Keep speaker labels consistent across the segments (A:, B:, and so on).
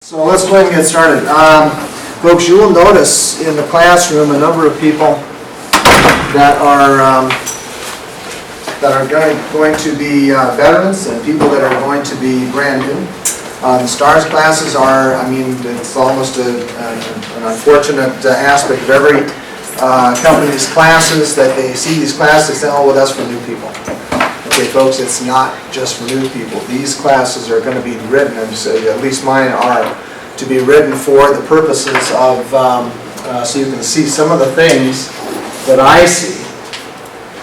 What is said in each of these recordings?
A: So let's go ahead and get started. Folks, you will notice in the classroom a number of people that are going to be veterans and people that are going to be brand new. The STARS classes are, it's almost an unfortunate aspect of every company's classes that they see these classes and say, oh, well, that's for new people. Okay, folks, it's not just for new people. These classes are going to be written, and so at least mine are, to be written for the purposes of, so you can see some of the things that I see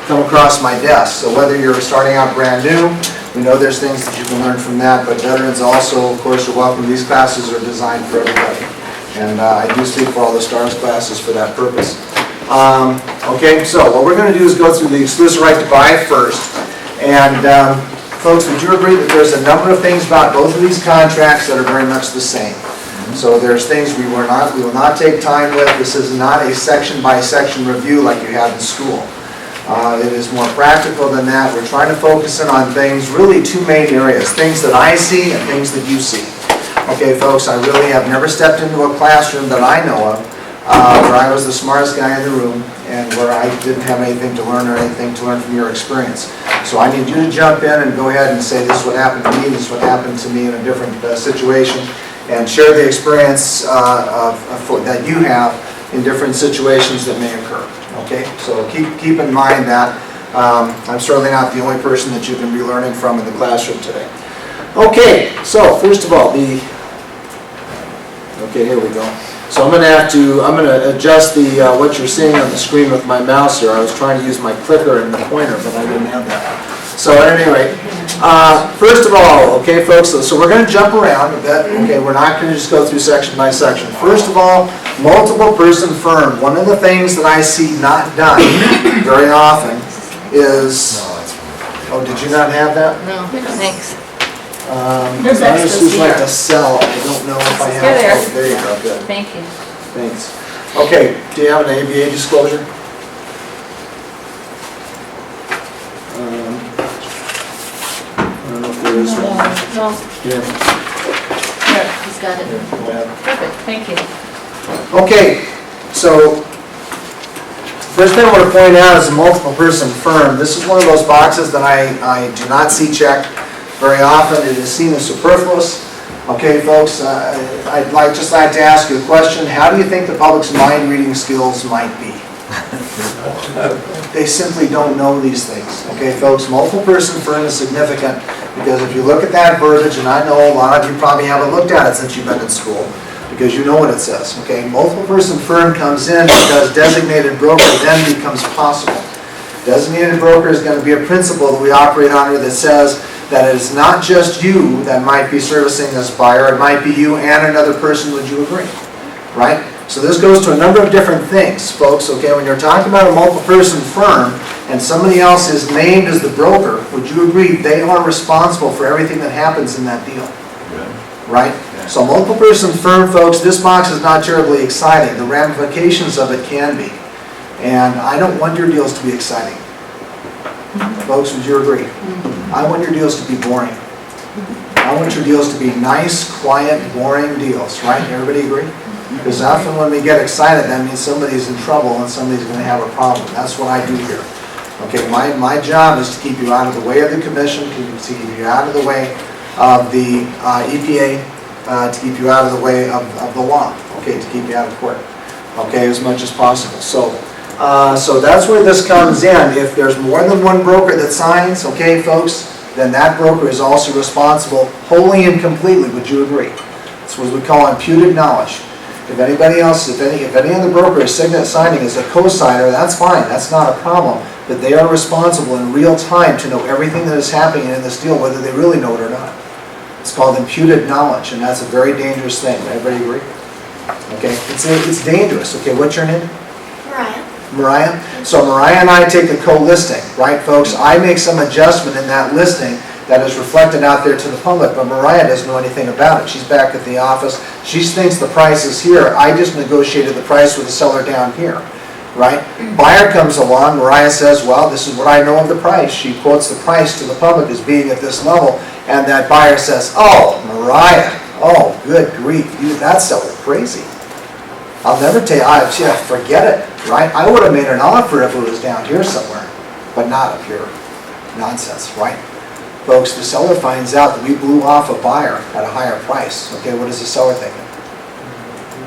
A: come across my desk. So whether you're starting out brand new, we know there's things that you can learn from that, but veterans also, of course, are welcome. These classes are designed for everybody. And I do speak for all the STARS classes for that purpose. Okay, so what we're going to do is go through the exclusive right to buy first. And folks, would you agree that there's a number of things about both of these contracts that are very much the same? So there's things we will not take time with. This is not a section by section review like you have in school. It is more practical than that. We're trying to focus in on things, really two main areas, things that I see and things that you see. Okay, folks, I really have never stepped into a classroom that I know of where I was the smartest guy in the room and where I didn't have anything to learn or anything to learn from your experience. So I need you to jump in and go ahead and say, this is what happened to me, this is what happened to me in a different situation, and share the experience that you have in different situations that may occur. Okay, so keep in mind that I'm certainly not the only person that you can be learning from in the classroom today. Okay, so first of all, okay, here we go. So I'm going to adjust the what you're seeing on the screen with my mouse here. I was trying to use my clicker and the pointer, but I didn't have that. So anyway, first of all, okay, folks, so we're going to jump around a bit. Okay, we're not going to just go through section by section. First of all, multiple person firm. One of the things that I see not done very often is, oh, did you not have that?
B: No, thanks.
A: There's extras here. Like a cell. I don't know if I have it. Oh, there you go. Good.
B: Thank you.
A: Thanks. Okay, do you have an ABA disclosure? I don't know if there is one.
B: No.
A: Yeah.
B: Here, he's got it.
A: Yeah.
B: Perfect, thank you.
A: Okay, so first thing I want to point out is a multiple person firm. This is one of those boxes that I do not see checked very often. It is seen as superfluous. Okay, folks, I'd just like to ask you a question. How do you think the public's mind reading skills might be? They simply don't know these things. Okay, folks, multiple person firm is significant because if you look at that verbiage, and I know a lot of you probably haven't looked at it since you've been in school, because you know what it says. Okay, multiple person firm comes in because designated broker then becomes possible. Designated broker is going to be a principle that we operate under that says that it is not just you that might be servicing this buyer, it might be you and another person, would you agree? Right? So this goes to a number of different things, folks, okay? When you're talking about a multiple person firm and somebody else is named as the broker, would you agree they are responsible for everything that happens in that deal? Yeah. Right? Yeah. So multiple person firm, folks, this box is not terribly exciting. The ramifications of it can be. And I don't want your deals to be exciting. Folks, would you agree? I want your deals to be boring. I want your deals to be nice, quiet, boring deals, right? Everybody agree? Because often when we get excited, that means somebody's in trouble and somebody's going to have a problem. That's what I do here. Okay, my job is to keep you out of the way of the commission, to keep you out of the way of the EPA, to keep you out of the way of the law, okay, to keep you out of court, okay, as much as possible. So that's where this comes in. If there's more than one broker that signs, okay, folks, then that broker is also responsible wholly and completely. Would you agree? That's what we call imputed knowledge. If anybody else, if any other broker is signing as a co-signer, that's fine. That's not a problem. But they are responsible in real time to know everything that is happening in this deal, whether they really know it or not. It's called imputed knowledge, and that's a very dangerous thing. Everybody agree? Okay, it's dangerous. Okay, what's your name? Mariah. So Mariah and I take a co-listing, right, folks? I make some adjustment in that listing that is reflected out there to the public, but Mariah doesn't know anything about it. She's back at the office. She thinks the price is here. I just negotiated the price with the seller down here, right? Buyer comes along. Mariah says, well, this is what I know of the price. She quotes the price to the public as being at this level, and that buyer says, oh, Mariah, Oh, good grief, that seller crazy. I'll never tell you, forget it, right? I would have made an offer if it was down here somewhere, but not up here. Nonsense, right? Folks, the seller finds out that we blew off a buyer at a higher price. Okay, what is the seller thinking?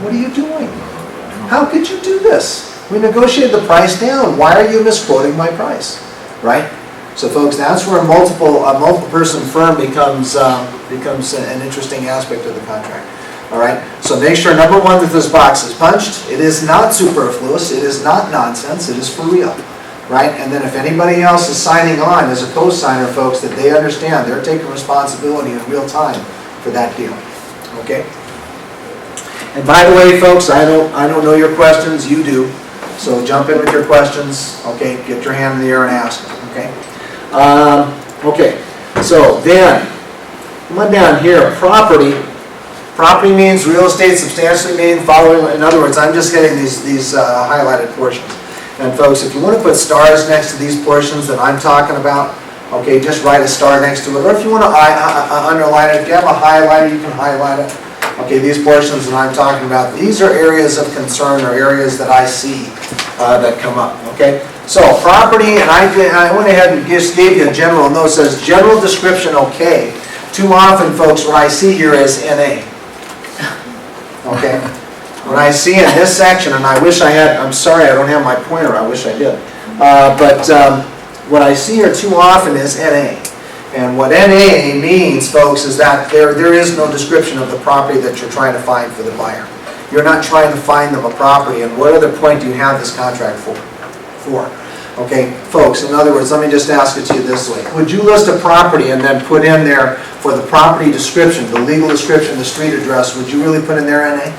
A: What are you doing? How could you do this? We negotiated the price down. Why are you misquoting my price? Right? So folks, that's where a multiple person firm becomes an interesting aspect of the contract. All right? So make sure, number one, that this box is punched. It is not superfluous. It is not nonsense. It is for real. Right? And then if anybody else is signing on as a co-signer, folks, that they understand they're taking responsibility in real time for that deal. Okay? And by the way, folks, I don't know your questions. You do. So jump in with your questions. Okay? Get your hand in the air and ask them. Okay? Okay, so then, come on down here, property. Property means real estate substantially mean following, in other words, I'm just getting these highlighted portions. And folks, if you want to put stars next to these portions that I'm talking about, okay, just write a star next to it. Or if you want to underline it, if you have a highlighter, you can highlight it. Okay, these portions that I'm talking about, these are areas of concern or areas that I see that come up, okay? So property, and I went ahead and just gave you a general note, says general description okay. Too often, folks, what I see here is NA. Okay? What I see in this section, and I wish I had, I'm sorry I don't have my pointer, I wish I did. But what I see here too often is NA. And what NA means, folks, is that there is no description of the property that you're trying to find for the buyer. You're not trying to find them a property, and what other point do you have this contract for? Okay, folks, in other words, let me just ask it to you this way. Would you list a property and then put in there for the property description, the legal description, the street address, would you really put in there NA?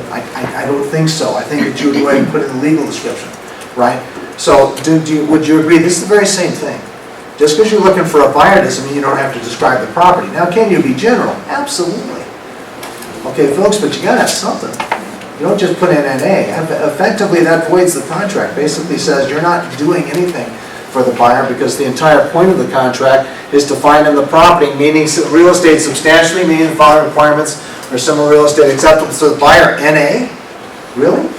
A: I don't think so. I think that you would go ahead and put in the legal description, right? So would you agree? This is the very same thing. Just because you're looking for a buyer doesn't mean you don't have to describe the property. Now, can you be general? Absolutely. Okay, folks, but you gotta have something. You don't just put in NA. Effectively, that voids the contract. Basically says you're not doing anything for the buyer because the entire point of the contract is to find them the property, meaning real estate substantially meaning the following requirements or similar real estate acceptable to the buyer. NA? Really?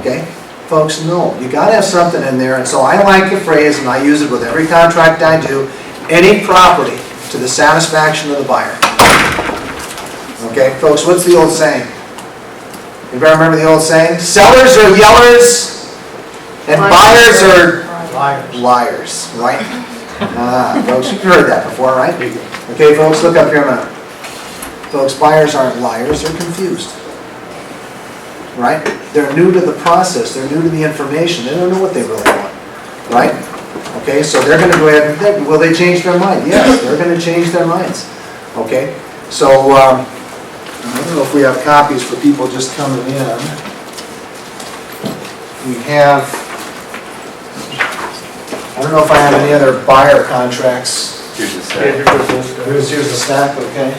A: Okay. Folks, no. You got to have something in there. And so I like the phrase, and I use it with every contract I do, any property to the satisfaction of the buyer. Okay, folks, what's the old saying? Anybody remember the old saying? Sellers are yellers, and buyers are liars, right? Folks, you've heard that before, right? Okay, folks, look up here a minute. Folks, buyers aren't liars, they're confused. Right? They're new to the process, they're new to the information, they don't know what they really want. Right? Okay, so they're going to go ahead and think, will they change their mind? Yes, they're going to change their minds. Okay? So, I don't know if we have copies for people just coming in. We have, I don't know if I have any other buyer contracts.
C: Here's the stack.
A: Here's the stack, okay?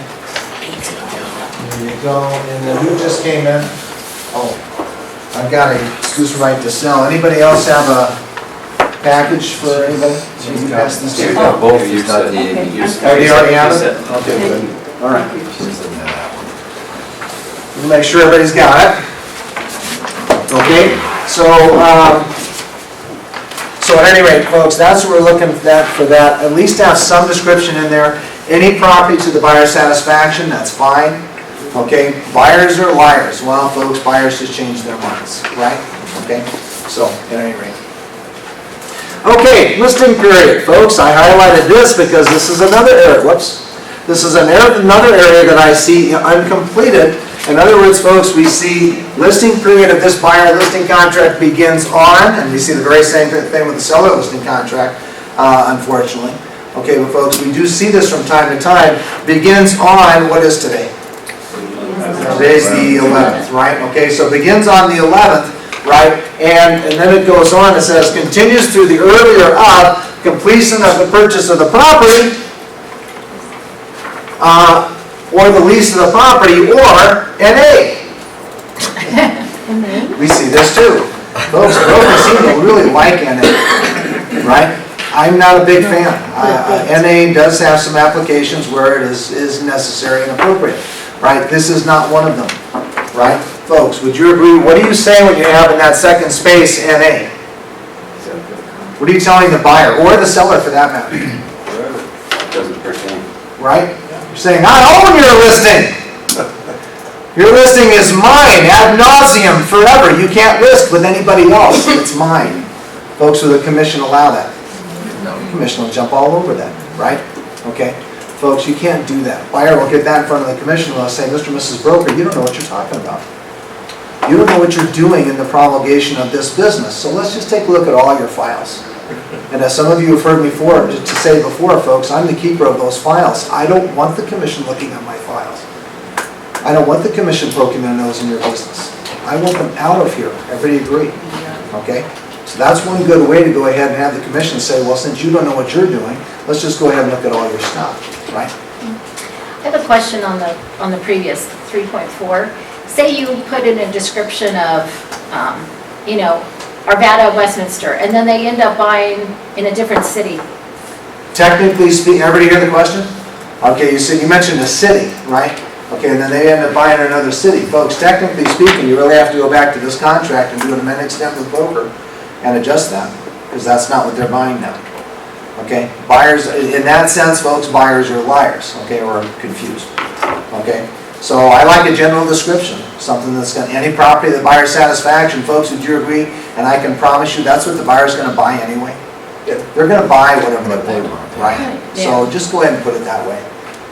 A: There you go. And then who just came in? Oh, I've got a exclusive right to sell. Anybody else have a package for anybody? So you can pass this to.
C: Oh, both of you said.
A: Oh, you already have it? Okay, good. All right. We'll make sure everybody's got it. Okay, so at any rate, folks, that's what we're looking for that. At least have some description in there. Any property to the buyer's satisfaction, that's fine. Okay, buyers are liars. Well, folks, buyers just change their minds, right? Okay, so at any rate. Okay, listing period, folks. I highlighted this because this is another area. Whoops. This is another area that I see uncompleted. In other words, folks, we see listing period of this buyer listing contract begins on, and we see the very same thing with the seller listing contract, unfortunately. Okay, but folks, we do see this from time to time. Begins on, what is today? Today's the 11th, right? Okay, so begins on the 11th, right? And then it goes on, it says, continues through the earlier of completion of the purchase of the property, or the lease of the property, or NA. We see this too. Folks, we seem to really like NA, right? I'm not a big fan. NA does have some applications where it is necessary and appropriate, right? This is not one of them, right? Folks, would you agree? What do you say when you have in that second space NA? What are you telling the buyer, or the seller for that matter?
C: Doesn't pertain.
A: Right? You're saying, I own your listing. Your listing is mine, ad nauseum, forever. You can't list with anybody else. It's mine. Folks with a commission allow that. No, the commission will jump all over that, right? Okay? Folks, you can't do that. Buyer will get that in front of the commission and they'll say, Mr. and Mrs. Broker, you don't know what you're talking about. You don't know what you're doing in the promulgation of this business. So let's just take a look at all your files. And as some of you have heard me to say before, folks, I'm the keeper of those files. I don't want the commission looking at my files. I don't want the commission poking their nose in your business. I want them out of here. Everybody agree? Okay? So that's one good way to go ahead and have the commission say, well, since you don't know what you're doing, let's just go ahead and look at all your stuff, right?
B: I have a question on the previous 3.4. Say you put in a description of, Arvada, Westminster, and then they end up buying in a different city.
A: Technically speaking, everybody hear the question? Okay, you mentioned a city, right? Okay, and then they end up buying in another city. Folks, technically speaking, you really have to go back to this contract and do an amend extend with broker and adjust that, because that's not what they're buying now. Okay, buyers, in that sense, folks, buyers are liars, okay, or confused. Okay, so I like a general description, something that's got any property that buyer satisfaction. Folks, would you agree? And I can promise you that's what the buyer's going to buy anyway. They're going to buy whatever they want, right? So just go ahead and put it that way.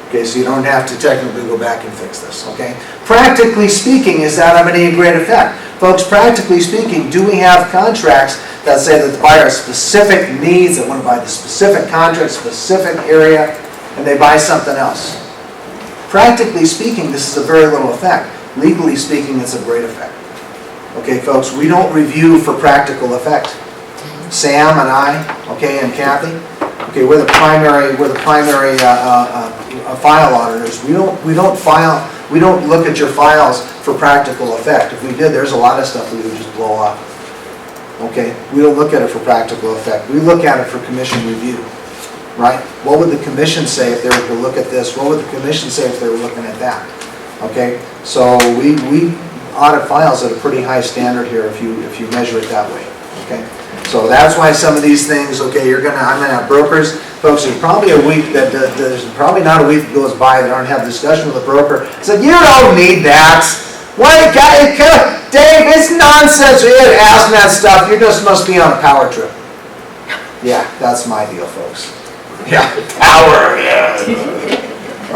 A: Okay, so you don't have to technically go back and fix this, okay? Practically speaking, is that of any great effect? Folks, practically speaking, do we have contracts that say that the buyer has specific needs, that want to buy the specific contract, specific area, and they buy something else? Practically speaking, this is a very little effect. Legally speaking, it's a great effect. Okay, folks, we don't review for practical effect. Sam and I, okay, and Kathy, okay, we're the primary file auditors. We don't look at your files for practical effect. If we did, there's a lot of stuff we would just blow up. Okay, we don't look at it for practical effect. We look at it for commission review, right? What would the commission say if they were to look at this? What would the commission say if they were looking at that? Okay, so we audit files at a pretty high standard here if you measure it that way. Okay, so that's why some of these things. Okay, I'm gonna have brokers, folks. There's probably a week there's probably not a week that goes by that I don't have a discussion with a broker. It's like, you don't need that. Why, Dave? It's nonsense. You asking that stuff. You just must be on a power trip. Yeah, that's my deal, folks. Yeah, power. Yeah.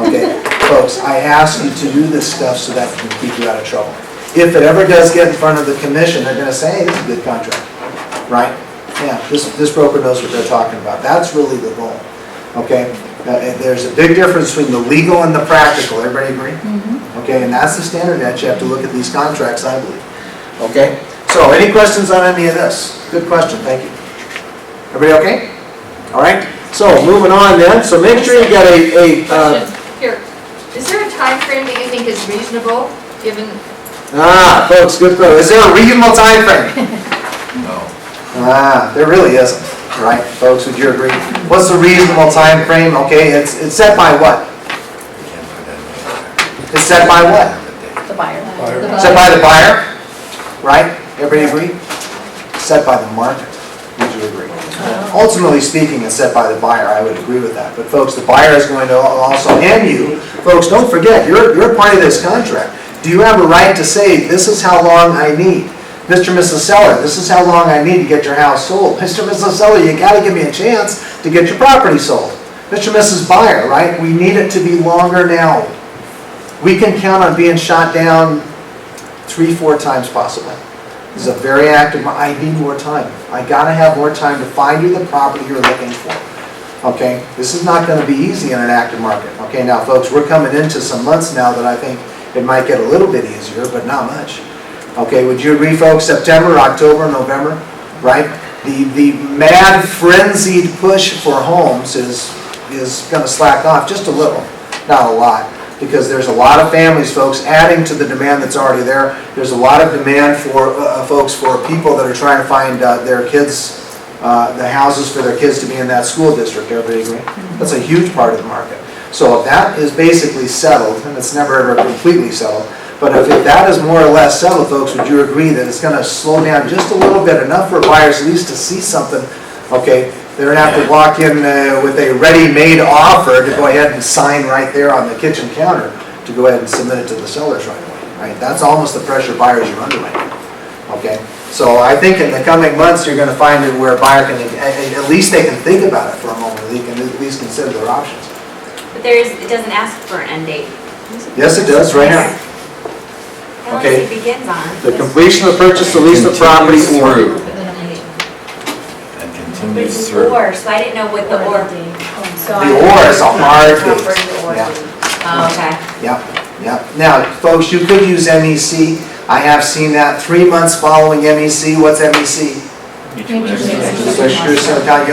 A: Okay, folks. I ask you to do this stuff so that can keep you out of trouble. If it ever does get in front of the commission, they're going to say, hey, this is a good contract, right? Yeah, this broker knows what they're talking about. That's really the goal, okay? There's a big difference between the legal and the practical. Everybody agree? Mm-hmm. Okay, and that's the standard that you have to look at these contracts, I believe. Okay? So, any questions on any of this? Good question, thank you. Everybody okay? All right, so moving on then. So make sure you get
D: Question. Here, is there a time frame that you think is reasonable, given?
A: Folks, good question. Is there a reasonable time frame?
C: No.
A: There really isn't, right? Folks, would you agree? What's the reasonable time frame? Okay, it's set by what? It's set by what?
B: The buyer.
A: Set by the buyer, right? Everybody agree? Set by the market. Would you agree? Ultimately speaking, it's set by the buyer. I would agree with that. But folks, the buyer is going to also, and you, folks, don't forget, you're part of this contract. Do you have a right to say, this is how long I need? Mr. and Mrs. Seller, this is how long I need to get your house sold. Mr. and Mrs. Seller, you got to give me a chance to get your property sold. Mr. and Mrs. Buyer, right? We need it to be longer now. We can count on being shot down 3-4 times possibly. This is a very active, I need more time. I got to have more time to find you the property you're looking for. Okay? This is not going to be easy in an active market. Okay, now folks, we're coming into some months now that I think it might get a little bit easier, but not much. Okay, would you agree, folks? September, October, November, right? The mad, frenzied push for homes is going to slack off just a little, not a lot, because there's a lot of families, folks, adding to the demand that's already there. There's a lot of demand for folks, for people that are trying to find their kids' the houses for their kids to be in that school district, everybody agree? That's a huge part of the market. So if that is basically settled, and it's never ever completely settled, but if that is more or less settled, folks, would you agree that it's gonna slow down just a little bit, enough for buyers at least to see something, okay? They're gonna have to walk in with a ready-made offer to go ahead and sign right there on the kitchen counter to go ahead and submit it to the sellers right away, right? That's almost the pressure buyers are under right now, okay? So I think in the coming months, you're gonna find it where a buyer can, at least they can think about it for a moment, they can at least consider their options.
E: But it doesn't ask for an end date.
A: Yes, it does, right now.
E: How long
A: Okay.
E: does it begins on?
A: The completion of the purchase, the lease of property,
C: Continues
A: or
C: through. And
E: But
C: continues
E: it's
C: through.
E: or, so I didn't know what the or.
A: the or is a hard date. Yeah.
E: Oh, okay.
A: Yep, yep. Now, folks, you could use MEC. I have seen that 3 months following MEC. What's MEC? You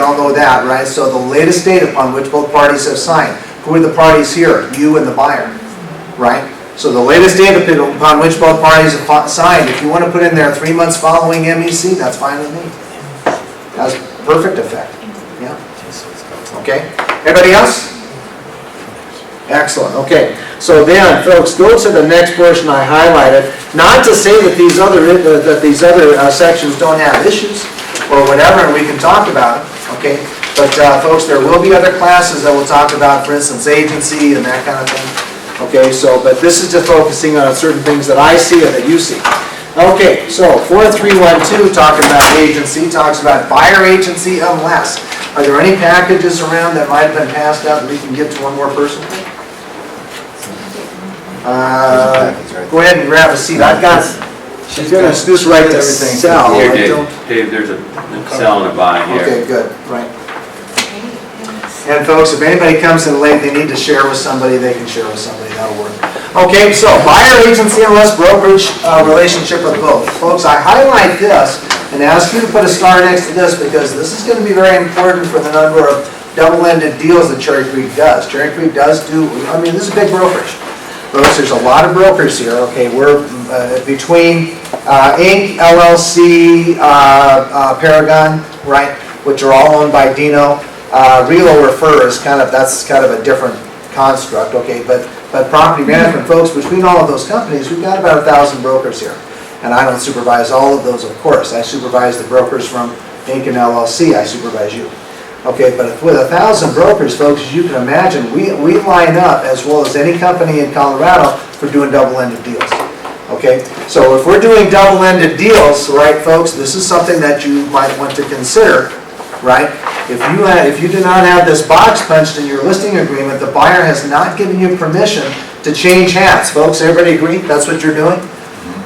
A: all know that, right? So the latest date upon which both parties have signed. Who are the parties here? You and the buyer, right? So the latest date upon which both parties have signed, if you want to put in there 3 months following MEC, that's fine with me. Has perfect effect, yeah. Okay, everybody else? Excellent, okay. So then, folks, go to the next portion I highlighted. Not to say that these other sections don't have issues or whatever, and we can talk about it, okay? But folks, there will be other classes that we'll talk about, for instance, agency and that kind of thing. Okay, so, but this is just focusing on certain things that I see and that you see. Okay, so 4312, talking about agency, talks about buyer agency unless. Are there any packages around that might have been passed out that we can get to one more person? Go ahead and grab a seat. I've got, she's going to just right to sell.
C: Here,
A: I
C: Dave,
A: don't-
C: Dave, there's a sell and a buy here.
A: Okay, good, right. And folks, if anybody comes in late, they need to share with somebody, they can share with somebody, that'll work. Okay, so buyer agency unless brokerage relationship with both. Folks, I highlight this and ask you to put a star next to this because this is going to be very important for the number of double-ended deals that Cherry Creek does. Cherry Creek does do, I mean, this is a big brokerage. Folks, there's a lot of brokers here, okay, we're between Inc., LLC, Paragon, right, which are all owned by Dino. Relo refers, that's kind of a different construct, okay, but property management folks, between all of those companies, we've got about 1,000 brokers here. And I don't supervise all of those, of course. I supervise the brokers from Inc. and LLC, I supervise you. Okay, but with 1,000 brokers, folks, as you can imagine, we line up as well as any company in Colorado for doing double-ended deals. Okay, so if we're doing double-ended deals, right, folks, this is something that you might want to consider, right? If you do not have this box punched in your listing agreement, the buyer has not given you permission to change hats. Folks, everybody agree? That's what you're doing?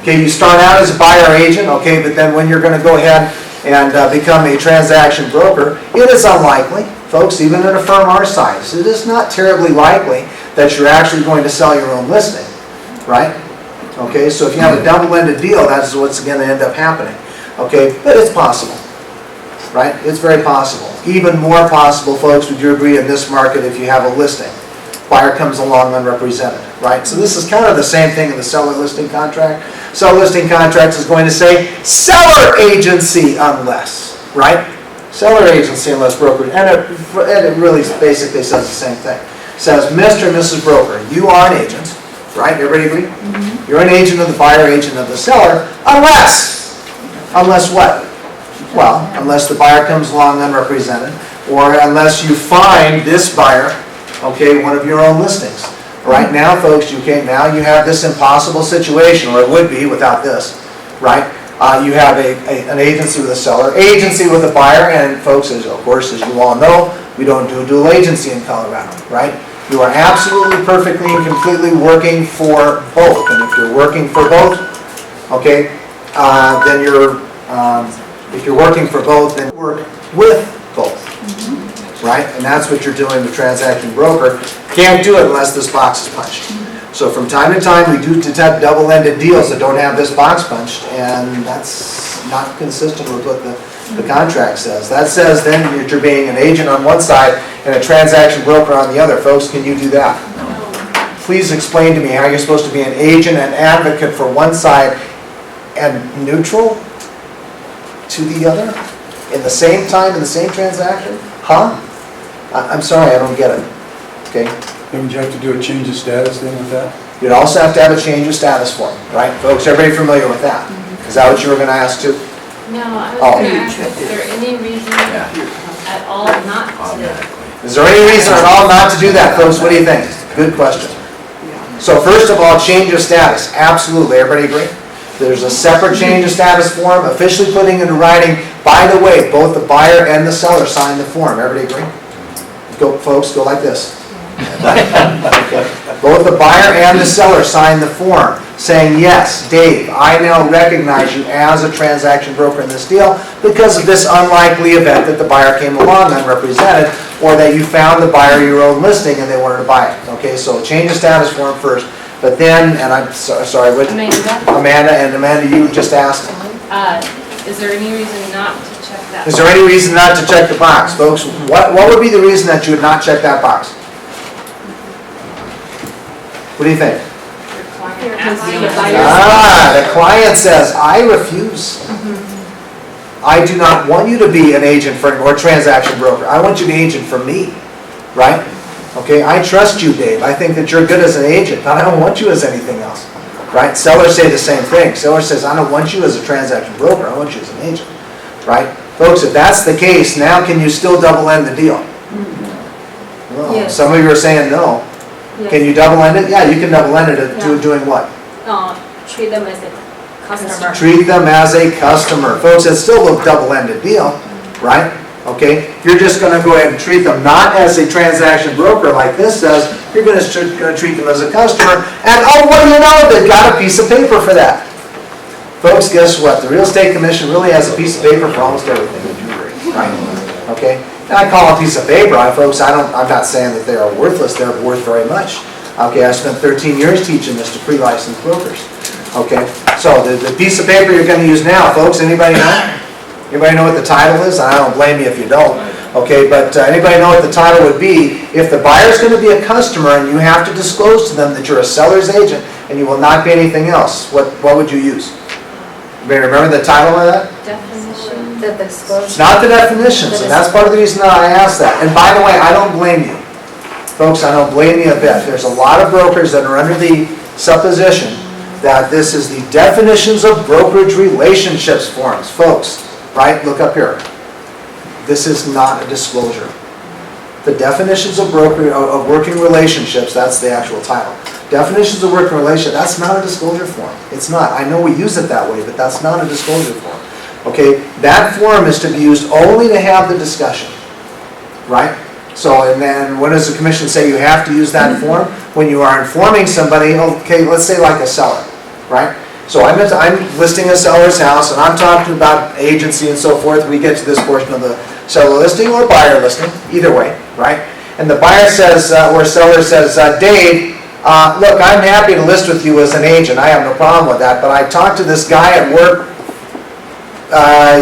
A: Okay, you start out as a buyer agent, okay, but then when you're going to go ahead and become a transaction broker, it is unlikely, folks, even in a firm our size, it is not terribly likely that you're actually going to sell your own listing, right? Okay, so if you have a double-ended deal, that's what's going to end up happening. Okay, but it's possible, right? It's very possible. Even more possible, folks, would you agree, in this market if you have a listing? Buyer comes along unrepresented, right? So this is kind of the same thing in the seller listing contract. Seller listing contract is going to say seller agency unless, right? Seller agency unless broker, and it really basically says the same thing. It says, Mr. and Mrs. Broker, you are an agent, right? Everybody agree? Mm-hmm. You're an agent of the buyer, agent of the seller, unless what? Well, unless the buyer comes along unrepresented, or unless you find this buyer, okay, one of your own listings. Right now, folks, now you have this impossible situation, or it would be without this, right? You have an agency with a seller, agency with a buyer, and folks, of course, as you all know, we don't do dual agency in Colorado, right? You are absolutely, perfectly, and completely working for both, and if you're working for both, okay, then if you're working for both, then work with both. Right? And that's what you're doing with transaction broker. Can't do it unless this box is punched. So from time to time, we do detect double-ended deals that don't have this box punched, and that's not consistent with what the contract says. That says then that you're being an agent on one side and a transaction broker on the other. Folks, can you do that? Please explain to me how you're supposed to be an agent and advocate for one side and neutral to the other? in the same time, in the same transaction? Huh? I'm sorry, I don't get it, okay?
F: Don't you have to do a change of status then with that?
A: You'd also have to have a change of status form, right? Folks, everybody familiar with that? Is that what you were gonna ask too?
D: No, I was
A: Oh.
D: gonna ask if there any reason at all not to.
C: Automatically.
A: Is there any reason at all not to do that, folks? What do you think? Good question. So first of all, change of status, absolutely, everybody agree? There's a separate change of status form, officially putting into writing, by the way, both the buyer and the seller sign the form, everybody agree? Go, folks, go like this. Both the buyer and the seller sign the form, saying, yes, Dave, I now recognize you as a transaction broker in this deal because of this unlikely event that the buyer came along unrepresented, or that you found the buyer your own listing and they wanted to buy it. Okay, so change of status form first, but then, and I'm sorry, what? Amanda, you just asked.
D: Is there any reason not to check that?
A: Is there any reason not to check the box, folks? What would be the reason that you would not check that box? What do you think? The client says, I refuse. I do not want you to be an agent for, or transaction broker. I want you to be an agent for me, right? Okay, I trust you, Dave. I think that you're good as an agent, but I don't want you as anything else, right? Sellers say the same thing. Seller says, I don't want you as a transaction broker. I want you as an agent, right? Folks, if that's the case, now can you still double end the deal? Well,
D: Yes.
A: some of you are saying no. Can you double end it? Yeah, you can double end it to doing what?
E: Treat them as a customer.
A: Treat them as a customer. Folks, it's still a double-ended deal, right? Okay, you're just gonna go ahead and treat them not as a transaction broker like this says, you're gonna treat them as a customer, and oh, what do you know, they've got a piece of paper for that. Folks, guess what? The Real Estate Commission really has a piece of paper for almost everything that you read, right? Okay, and I call a piece of paper, folks, I'm not saying that they are worthless, they're worth very much. Okay, I spent 13 years teaching this to pre-licensed brokers. Okay, so the piece of paper you're gonna use now, folks, anybody know? Anybody know what the title is? I don't blame you if you don't. Okay, but anybody know what the title would be? If the buyer's gonna be a customer and you have to disclose to them that you're a seller's agent and you will not be anything else, what would you use? Anybody remember the title of that?
D: Definition.
B: The disclosure.
A: It's not the definitions, and that's part of the reason that I asked that. And by the way, I don't blame you. Folks, I don't blame you a bit. There's a lot of brokers that are under the supposition that this is the definitions of brokerage relationships forms. Folks, right, look up here. This is not a disclosure. The definitions of working relationships, that's the actual title. Definitions of working relationship, that's not a disclosure form. It's not. I know we use it that way, but that's not a disclosure form. Okay, that form is to be used only to have the discussion, right? So, and then what does the commission say you have to use that form? When you are informing somebody, okay, let's say like a seller, right? So I'm listing a seller's house and I'm talking about agency and so forth. We get to this portion of the seller listing or buyer listing, either way, right? And the buyer says, or seller says, Dave, look, I'm happy to list with you as an agent. I have no problem with that, but I talked to this guy at work.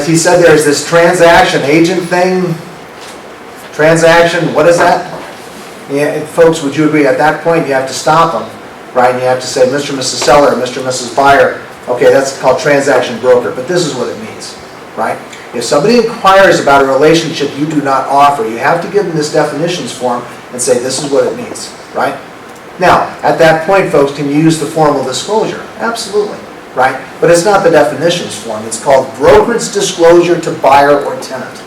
A: He said there's this transaction agent thing. Transaction, what is that? Yeah, folks, would you agree at that point you have to stop them, right? And you have to say, Mr. and Mrs. Seller, Mr. and Mrs. Buyer. Okay, that's called transaction broker, but this is what it means, right? If somebody inquires about a relationship you do not offer, you have to give them this definitions form and say this is what it means, right? Now, at that point, folks, can you use the formal disclosure? Absolutely, right? But it's not the definitions form. It's called brokerage disclosure to buyer or tenant.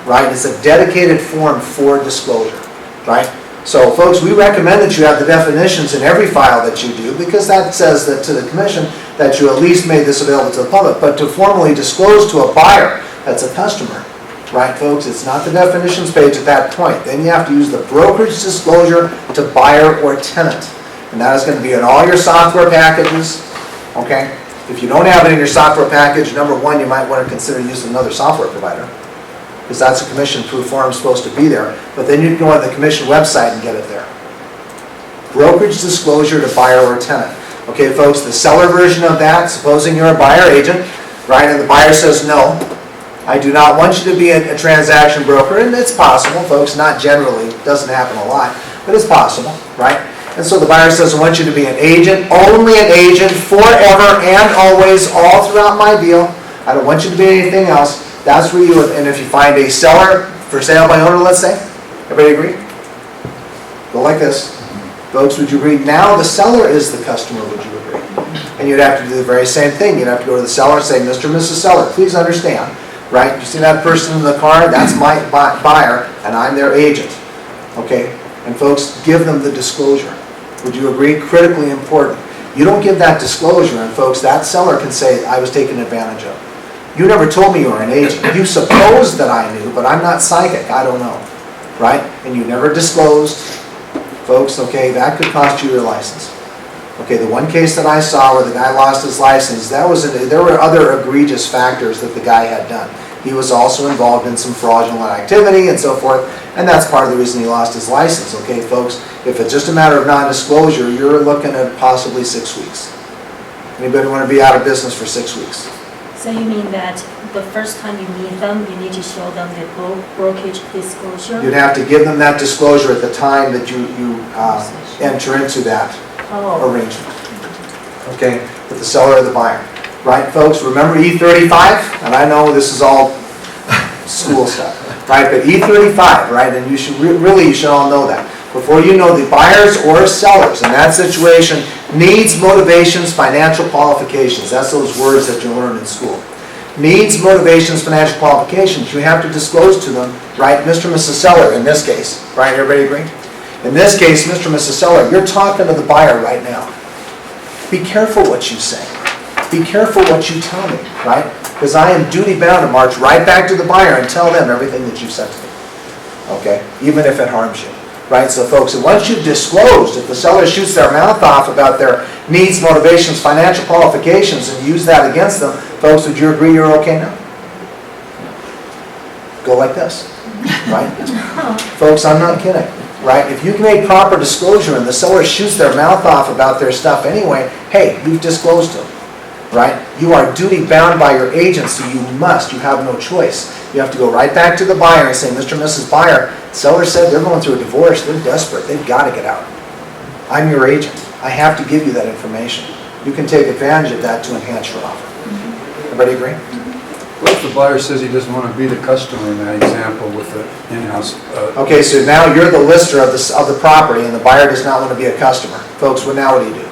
A: Right? It's a dedicated form for disclosure, right? So folks, we recommend that you have the definitions in every file that you do because that says that to the commission that you at least made this available to the public. But to formally disclose to a buyer that's a customer, right folks, it's not the definitions page at that point. Then you have to use the brokerage disclosure to buyer or tenant. And that is going to be in all your software packages, okay? If you don't have it in your software package, number one, you might want to consider using another software provider, because that's a commission-proof form supposed to be there. But then you can go on the commission website and get it there. Brokerage disclosure to buyer or tenant. Okay, folks, the seller version of that, supposing you're a buyer agent, right, and the buyer says, no, I do not want you to be a transaction broker, and it's possible, folks, not generally, it doesn't happen a lot, but it's possible, right? And so the buyer says, I want you to be an agent, only an agent, forever and always, all throughout my deal. I don't want you to be anything else. That's where you, and if you find a seller for sale by owner, let's say, everybody agree? Go like this. Folks, would you agree? Now the seller is the customer, would you agree? And you'd have to do the very same thing. You'd have to go to the seller and say, Mr. and Mrs. Seller, please understand, right? You see that person in the car? That's my buyer, and I'm their agent. Okay? And folks, give them the disclosure. Would you agree? Critically important. You don't give that disclosure, and folks, that seller can say, I was taken advantage of. You never told me you were an agent. You supposed that I knew, but I'm not psychic. I don't know. Right? And you never disclosed. Folks, okay, that could cost you your license. Okay, the one case that I saw where the guy lost his license, there were other egregious factors that the guy had done. He was also involved in some fraudulent activity and so forth, and that's part of the reason he lost his license. Okay, folks, if it's just a matter of non-disclosure, you're looking at possibly 6 weeks. Anybody want to be out of business for 6 weeks?
E: So you mean that the first time you meet them, you need to show them the brokerage disclosure?
A: You'd have to give them that disclosure at the time that you enter into that arrangement. Okay, with the seller or the buyer. Right, folks, remember E35? And I know this is all school stuff, right? But E35, right, and you should you should all know that. Before you know the buyers or sellers in that situation, needs, motivations, financial qualifications. That's those words that you learn in school. Needs, motivations, financial qualifications. You have to disclose to them, right, Mr. and Mrs. Seller in this case. Right, everybody agree? In this case, Mr. and Mrs. Seller, you're talking to the buyer right now. Be careful what you say. Be careful what you tell me, right? Because I am duty bound to march right back to the buyer and tell them everything that you've said to me. Okay? Even if it harms you. Right? So folks, once you've disclosed, if the seller shoots their mouth off about their needs, motivations, financial qualifications, and use that against them, folks, would you agree you're okay now? Go like this. Right? Folks, I'm not kidding. Right? If you make proper disclosure and the seller shoots their mouth off about their stuff anyway, hey, you've disclosed to them. Right? You are duty bound by your agency. You have no choice. You have to go right back to the buyer and say, Mr. and Mrs. Buyer, seller said they're going through a divorce. They're desperate. They've got to get out. I'm your agent. I have to give you that information. You can take advantage of that to enhance your offer. Everybody agree?
F: What if the buyer says he doesn't want to be the customer in that example with the in-house?
A: Okay, so now you're the lister of the property and the buyer does not want to be a customer. Folks, now what do you do?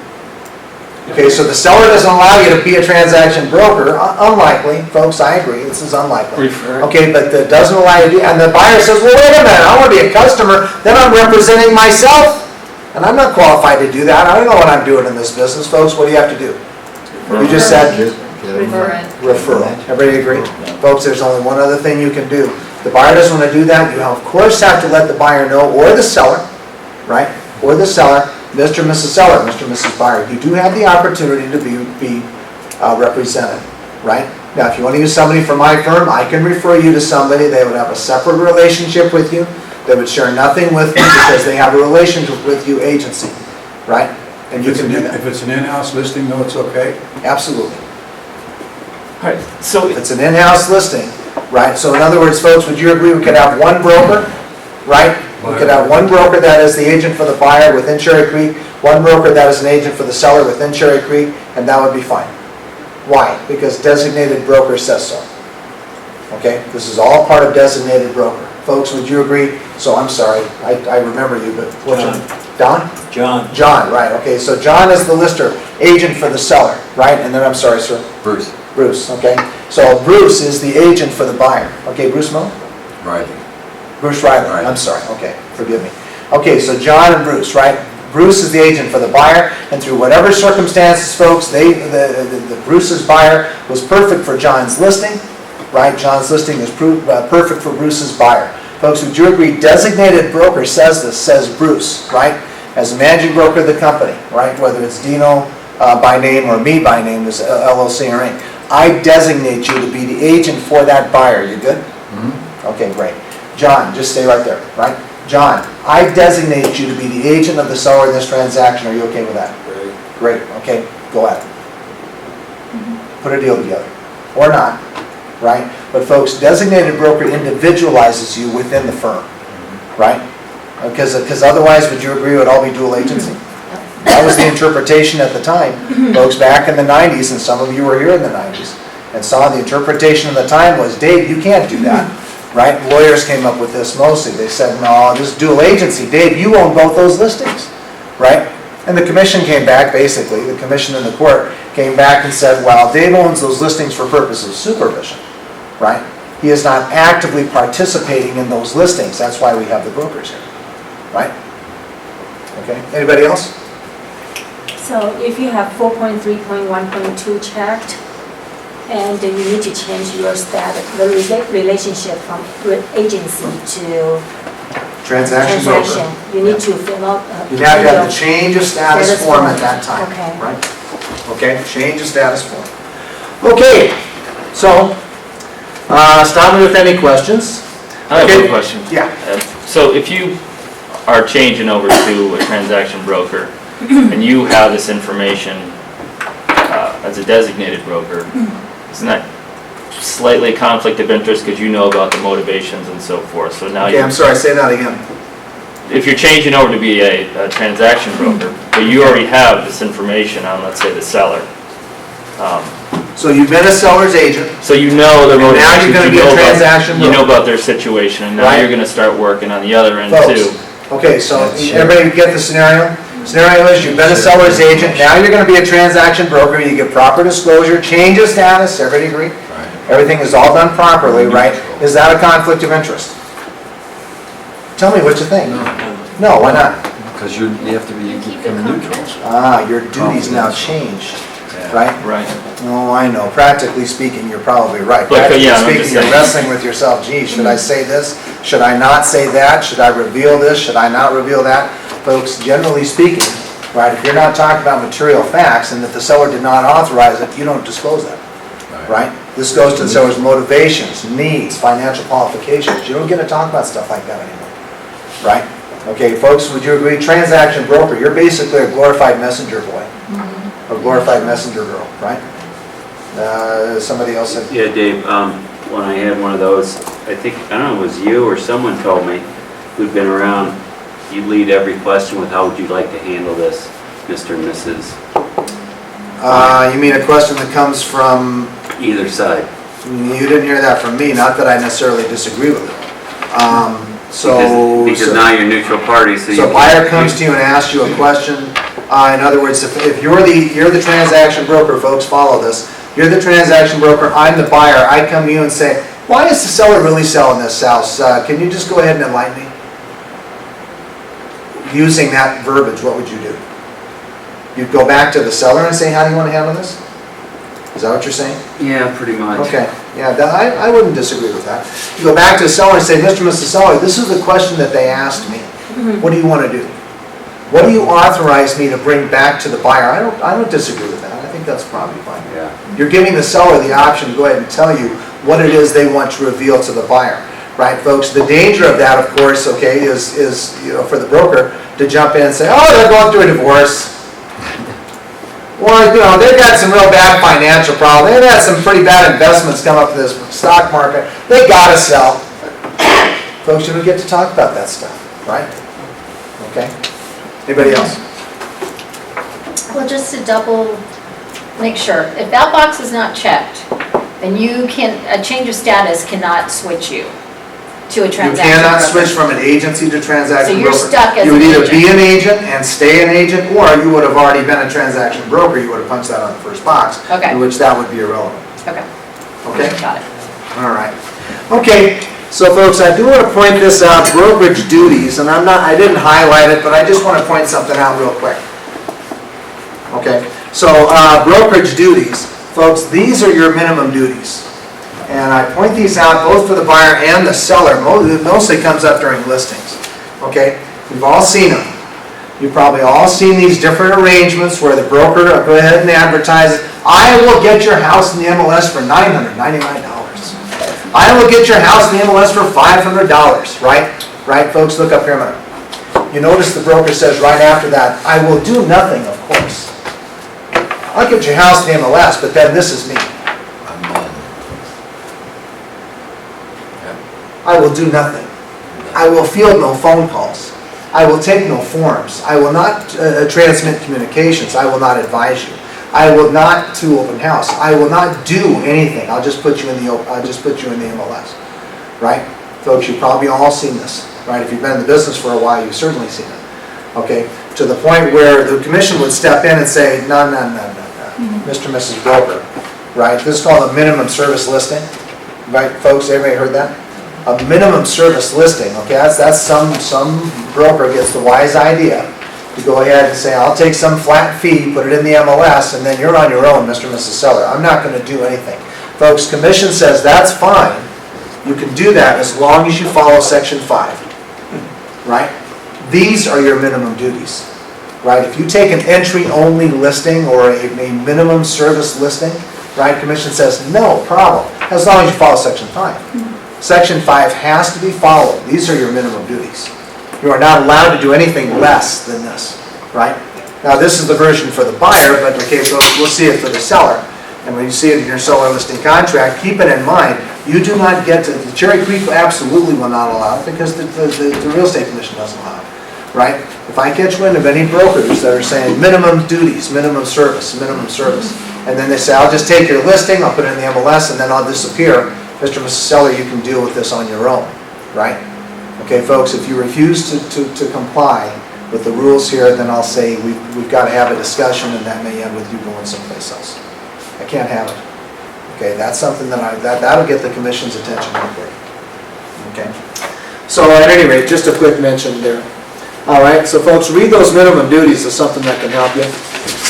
A: Okay, so the seller doesn't allow you to be a transaction broker. Unlikely, folks, I agree, this is unlikely. Okay, but that doesn't allow you to do, and the buyer says, well, wait a minute, I want to be a customer, then I'm representing myself, and I'm not qualified to do that. I don't know what I'm doing in this business, folks. What do you have to do? You just said referral. Everybody agree? Folks, there's only one other thing you can do. The buyer doesn't want to do that. You, of course, have to let the buyer know, or the seller, right? Or the seller, Mr. and Mrs. Seller, Mr. and Mrs. Buyer, you do have the opportunity to be represented, right? Now, if you want to use somebody from my firm, I can refer you to somebody. They would have a separate relationship with you. They would share nothing with you because they have a relationship with you, agency, right? And you can do that.
F: If it's an in-house listing, though, it's okay?
A: Absolutely.
G: All right, so
A: If it's an in-house listing, right? So in other words, folks, would you agree we could have one broker, right? We could have one broker that is the agent for the buyer within Cherry Creek, one broker that is an agent for the seller within Cherry Creek, and that would be fine. Why? Because designated broker says so. Okay? This is all part of designated broker. Folks, would you agree? So I'm sorry, I remember you, but what's your name? Don?
C: John.
A: John, right, okay. So John is the lister, agent for the seller, right? And then, I'm sorry, sir.
C: Bruce.
A: Bruce, okay. So Bruce is the agent for the buyer. Okay, Bruce Mo?
C: Right.
A: Bruce Riley,
C: Right.
A: I'm sorry, okay, forgive me. Okay, so John and Bruce, right? Bruce is the agent for the buyer, and through whatever circumstances, folks, the Bruce's buyer was perfect for John's listing, right? John's listing is perfect for Bruce's buyer. Folks, would you agree, designated broker says this, says Bruce, right? As a managing broker of the company, right? Whether it's Dino by name or me by name, as LLC or Inc. I designate you to be the agent for that buyer. You good?
C: Mm-hmm.
A: Okay, great. John, just stay right there, right? John, I designate you to be the agent of the seller in this transaction. Are you okay with that? Great, okay, go at it. Put a deal together. Or not, right? But folks, designated broker individualizes you within the firm, right? Because otherwise, would you agree it would all be dual agency? That was the interpretation at the time, folks, back in the 90s, and some of you were here in the 90s. and saw the interpretation of the time was, Dave, you can't do that, right? Lawyers came up with this mostly. They said, no, this is dual agency. Dave, you own both those listings, right? And the commission came back, basically, the commission and the court came back and said, well, Dave owns those listings for purposes of supervision, right? He is not actively participating in those listings. That's why we have the brokers here, right? Okay, anybody else?
E: So if you have 4.3.1.2 checked, and you need to change your status, the relationship from agency to
A: Transaction broker.
E: transaction, you need to fill out.
A: You have to have the change of status
E: Status
A: form
E: form.
A: at that time,
E: Okay.
A: right? Okay, change of status form. Okay, so, stop me with any questions.
G: I have
A: Okay.
G: one question.
A: Yeah.
G: So if you are changing over to a transaction broker and you have this information as a designated broker, isn't that slightly a conflict of interest because you know about the motivations and so forth? So now
A: Okay, I'm sorry, say that again.
G: if you're changing over to be a transaction broker, but you already have this information on, let's say, the seller.
A: So you've been a seller's agent,
G: So you know the
A: And now
G: motivations.
A: you're gonna
G: you
A: be a
G: know about-
A: transaction
G: You know
A: broker.
G: about their situation, and now
A: Right.
G: you're gonna start working on the other end
A: folks.
G: too.
A: Okay, so
F: That's true.
A: everybody get the scenario? Scenario is you've been a seller's agent, now you're gonna be a transaction broker, you get proper disclosure, change of status, everybody agree?
F: Right.
A: Everything is all done properly, right? Is that a conflict of interest? Tell me what you think. No, why not?
F: Because you have to be,
D: Keep it
F: become neutral.
D: confidential.
A: Ah, your duties now changed, right?
G: Right.
A: Oh, I know, practically speaking, you're probably right.
G: But,
A: Practically
G: yeah, I'm
A: speaking,
G: just
A: you're
G: saying.
A: wrestling with yourself, gee, should I say this? Should I not say that? Should I reveal this? Should I not reveal that? Folks, generally speaking, right, if you're not talking about material facts and that the seller did not authorize it, you don't disclose that, right? This goes to the seller's motivations, needs, financial qualifications. You don't get to talk about stuff like that anymore, right? Okay, folks, would you agree? Transaction broker, you're basically a glorified messenger boy, a glorified messenger girl, right? Somebody else said,
C: Yeah, Dave, when I had one of those, I think, I don't know, it was you or someone told me, who'd been around, you lead every question with, how would you like to handle this, Mr. and Mrs.
A: you mean a question that comes from,
C: either side?
A: you didn't hear that from me, not that I necessarily disagree with it.
C: Because now you're neutral party, so you.
A: So a buyer comes to you and asks you a question, in other words, if you're the transaction broker, folks, follow this. You're the transaction broker, I'm the buyer, I come to you and say, why is the seller really selling this house? Can you just go ahead and enlighten me? Using that verbiage, what would you do? You'd go back to the seller and say, how do you want to handle this? Is that what you're saying?
C: Yeah, pretty much.
A: Okay, yeah, I wouldn't disagree with that. You go back to the seller and say, Mr. and Mrs. Seller, this is the question that they asked me. What do you want to do? What do you authorize me to bring back to the buyer? I don't disagree with that. I think that's probably fine.
C: Yeah.
A: You're giving the seller the option to go ahead and tell you what it is they want to reveal to the buyer. Right, folks? The danger of that, of course, okay, is for the broker to jump in and say, oh, they're going through a divorce. Or, they've got some real bad financial problems. They've had some pretty bad investments come up in this stock market. They gotta sell. Folks, you don't get to talk about that stuff, right? Okay? Anybody else?
B: Well, just to make sure, if that box is not checked, then a change of status cannot switch you to a
A: You
B: transaction
A: cannot
B: broker.
A: switch from an agency to transaction
B: So
A: broker.
B: you're stuck as
A: You would
B: an
A: either
B: agent.
A: be an agent and stay an agent, or you would have already been a transaction broker. You would have punched that on the first box.
B: Okay.
A: In which that would be irrelevant.
B: Okay,
A: Okay?
B: got it.
A: All right. Okay, so folks, I do want to point this out, brokerage duties, and I didn't highlight it, but I just want to point something out real quick. Okay, so brokerage duties, folks, these are your minimum duties. And I point these out both for the buyer and the seller. It mostly comes up during listings. Okay, we've all seen them. You've probably all seen these different arrangements where the broker will go ahead and advertise, I will get your house in the MLS for $999. I will get your house in the MLS for $500, right? Right, folks, look up here a minute. You notice the broker says right after that, I will do nothing, of course. I'll get your house in the MLS, but then this is me.
F: I'm on.
A: I will do nothing. I will field no phone calls. I will take no forms. I will not transmit communications. I will not advise you. I will not, to open house, I will not do anything. I'll just put you in the, I'll just put you in the MLS, right? Folks, you've probably all seen this, right? If you've been in the business for a while, you've certainly seen it, okay? To the point where the commission would step in and say, no, Mr. and Mrs. Broker, right? This is called a minimum service listing, right, folks? Everybody heard that? A minimum service listing, okay? That's some broker gets the wise idea to go ahead and say, I'll take some flat fee, put it in the MLS, and then you're on your own, Mr. and Mrs. Seller. I'm not going to do anything. Folks, commission says that's fine. You can do that as long as you follow section 5, right? These are your minimum duties, right? If you take an entry-only listing or a minimum service listing, right, commission says no problem, as long as you follow section 5. Section 5 has to be followed. These are your minimum duties. You are not allowed to do anything less than this, right? Now, this is the version for the buyer, but okay, so we'll see it for the seller. And when you see it in your seller listing contract, keep it in mind, you do not get to, the Cherry Creek absolutely will not allow it because the real estate commission doesn't allow it, right? If I catch wind of any brokers that are saying minimum duties, minimum service, and then they say, I'll just take your listing, I'll put it in the MLS, and then I'll disappear, Mr. and Mrs. Seller, you can deal with this on your own, right? Okay, folks, if you refuse to comply with the rules here, then I'll say we've got to have a discussion, and that may end with you going someplace else. I can't have it. Okay, that's something that'll get the commission's attention real quick. Okay. So at any rate, just a quick mention there. All right, so folks, read those minimum duties is something that can help you.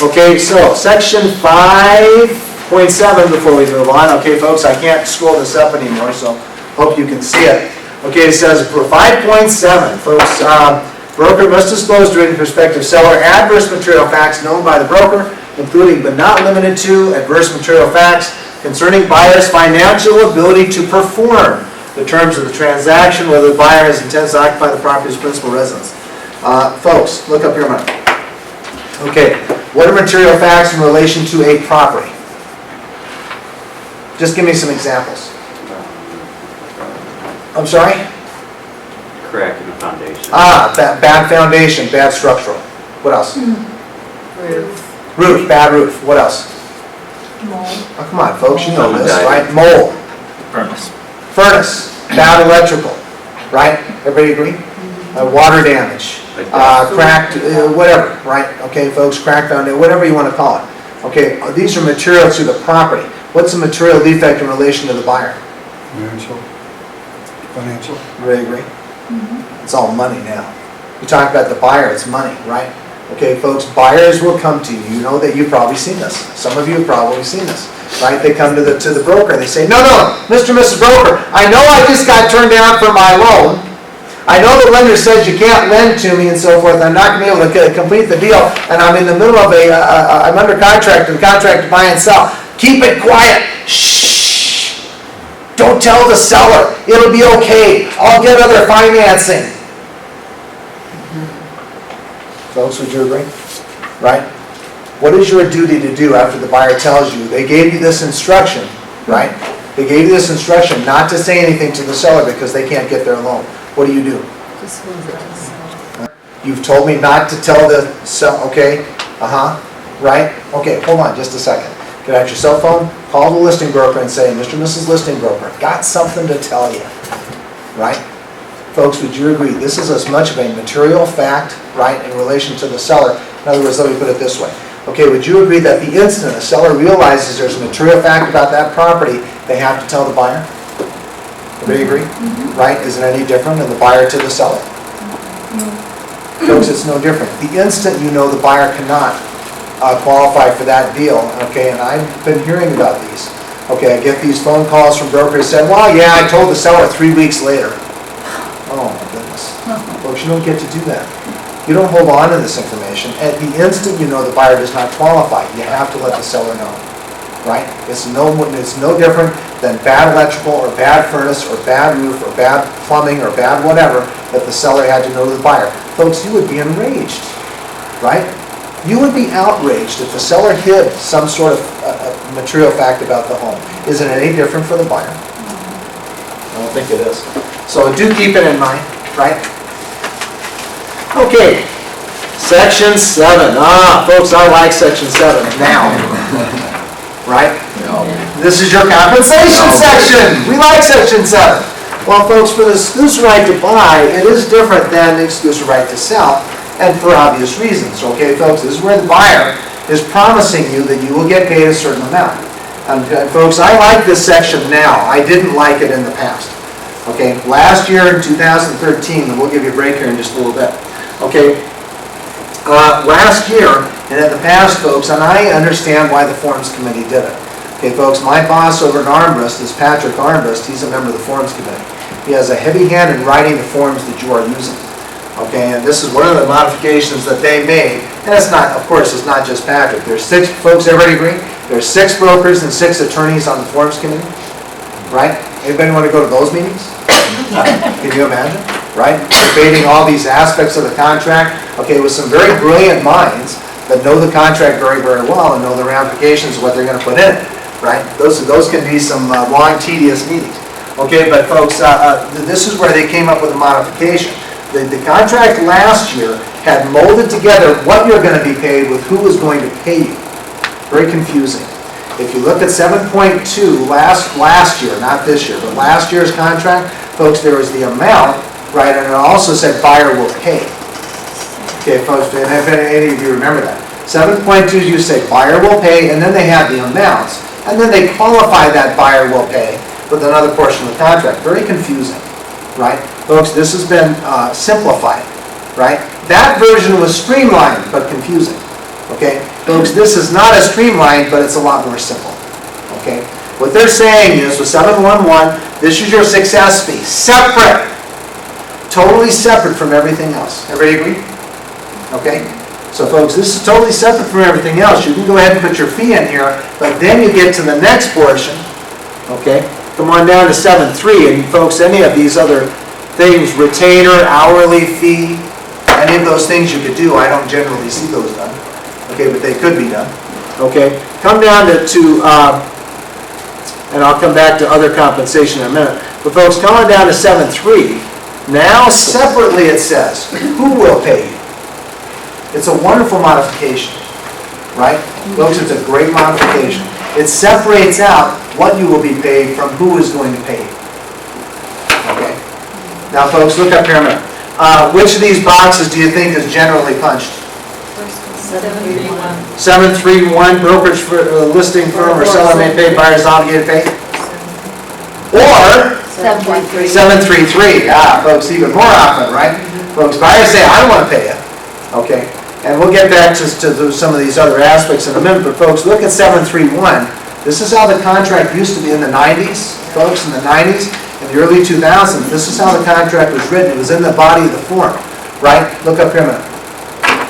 A: Okay, so section 5.7 before we move on. Okay, folks, I can't scroll this up anymore, so hope you can see it. Okay, it says for 5.7, folks, broker must disclose to any prospective seller adverse material facts known by the broker, including but not limited to adverse material facts concerning buyer's financial ability to perform the terms of the transaction, whether the buyer has intends to occupy the property's principal residence. Folks, look up here a minute. Okay, what are material facts in relation to a property? Just give me some examples. I'm sorry?
C: Crack in the foundation.
A: Bad foundation, bad structural. What else? Roof, bad roof. What else?
E: Mold.
A: Oh, come on, folks, you know
C: Mold.
A: this, right? Mold. Furnace, bad electrical, right? Everybody agree? Water damage, cracked, whatever, right? Okay, folks, cracked foundation, whatever you want to call it. Okay, these are materials to the property. What's a material defect in relation to the buyer?
F: Financial.
A: Everybody agree? It's all money now. You talk about the buyer, it's money, right? Okay, folks, buyers will come to you. You know that you've probably seen this. Some of you have probably seen this, right? They come to the broker. They say, no, Mr. and Mrs. Broker, I know I just got turned down for my loan. I know the lender says you can't lend to me and so forth. I'm not going to be able to complete the deal, and I'm in the middle of I'm under contract and contract to buy and sell. Keep it quiet. Shh. Don't tell the seller. It'll be okay. I'll get other financing. Folks, would you agree? Right? What is your duty to do after the buyer tells you? They gave you this instruction, right? They gave you this instruction not to say anything to the seller because they can't get their loan. What do? You've told me not to tell the seller, okay? Right? Okay, hold on just a second. Get out your cell phone, call the listing broker and say, Mr. and Mrs. Listing Broker, got something to tell you, right? Folks, would you agree? This is as much of a material fact, right, in relation to the seller. In other words, let me put it this way. Okay, would you agree that the instant a seller realizes there's a material fact about that property, they have to tell the buyer? Everybody agree? Right? Is it any different than the buyer to the seller? Folks, it's no different. The instant you know the buyer cannot qualify for that deal, okay, and I've been hearing about these. Okay, I get these phone calls from brokers saying, well, yeah, I told the seller 3 weeks later. Oh my goodness. Folks, you don't get to do that. You don't hold on to this information. At the instant you know the buyer does not qualify, you have to let the seller know. Right? It's no different than bad electrical or bad furnace or bad roof or bad plumbing or bad whatever that the seller had to know to the buyer. Folks, you would be enraged. Right? You would be outraged if the seller hid some sort of material fact about the home. Is it any different for the buyer? I don't think it is. So do keep it in mind, right? Okay, Section 7, folks, I like section 7 now. Right? This is your compensation section. We like section 7. Well, folks, for the exclusive right to buy, it is different than the exclusive right to sell, and for obvious reasons. Okay, folks, this is where the buyer is promising you that you will get paid a certain amount. And folks, I like this section now. I didn't like it in the past. Okay, last year in 2013, and we'll give you a break here in just a little bit. Okay, last year and in the past, folks, and I understand why the Forms Committee did it. Okay, folks, my boss over at Armbrust is Patrick Armbrust. He's a member of the Forms Committee. He has a heavy hand in writing the forms that you are using. Okay, and this is one of the modifications that they made. And it's not, of course, it's not just Patrick. There's 6, folks, everybody agree? There's 6 brokers and 6 attorneys on the Forms Committee, right? Anybody want to go to those meetings? Can you imagine? Right? Debating all these aspects of the contract, okay, with some very brilliant minds that know the contract very, very well and know the ramifications of what they're going to put in it, right? Those can be some long, tedious meetings. Okay, but folks, this is where they came up with a modification. The contract last year had molded together what you're going to be paid with who was going to pay you. Very confusing. If you look at 7.2 last year, not this year, but last year's contract, folks, there was the amount, right, and it also said buyer will pay. Okay, folks, and if any of you remember that. 7.2, you say buyer will pay, and then they have the amounts, and then they qualify that buyer will pay with another portion of the contract. Very confusing, right? Folks, this has been simplified, right? That version was streamlined, but confusing, okay? Folks, this is not as streamlined, but it's a lot more simple, okay? What they're saying is with 711, this is your success fee, separate, totally separate from everything else. Everybody agree? Okay? So folks, this is totally separate from everything else. You can go ahead and put your fee in here, but then you get to the next portion, okay? Come on down to 7.3, and folks, any of these other things, retainer, hourly fee, any of those things you could do, I don't generally see those done, okay, but they could be done, okay? Come down to and I'll come back to other compensation in a minute, but folks, come on down to 7.3, now separately it says, who will pay you? It's a wonderful modification, right? Folks, it's a great modification. It separates out what you will be paid from who is going to pay you. Okay? Now, folks, look up here a minute. Which of these boxes do you think is generally punched?
D: 731.
A: 731, brokerage for listing firm or seller may pay, buyers obligated to pay? Or
B: 7.3.
A: 733, folks, even more often, right? Folks, buyers say, I don't want to pay you. Okay? And we'll get back to some of these other aspects in a minute, but folks, look at 731. This is how the contract used to be in the 90s, folks, in the 90s, in the early 2000s. This is how the contract was written. It was in the body of the form, right? Look up here a minute.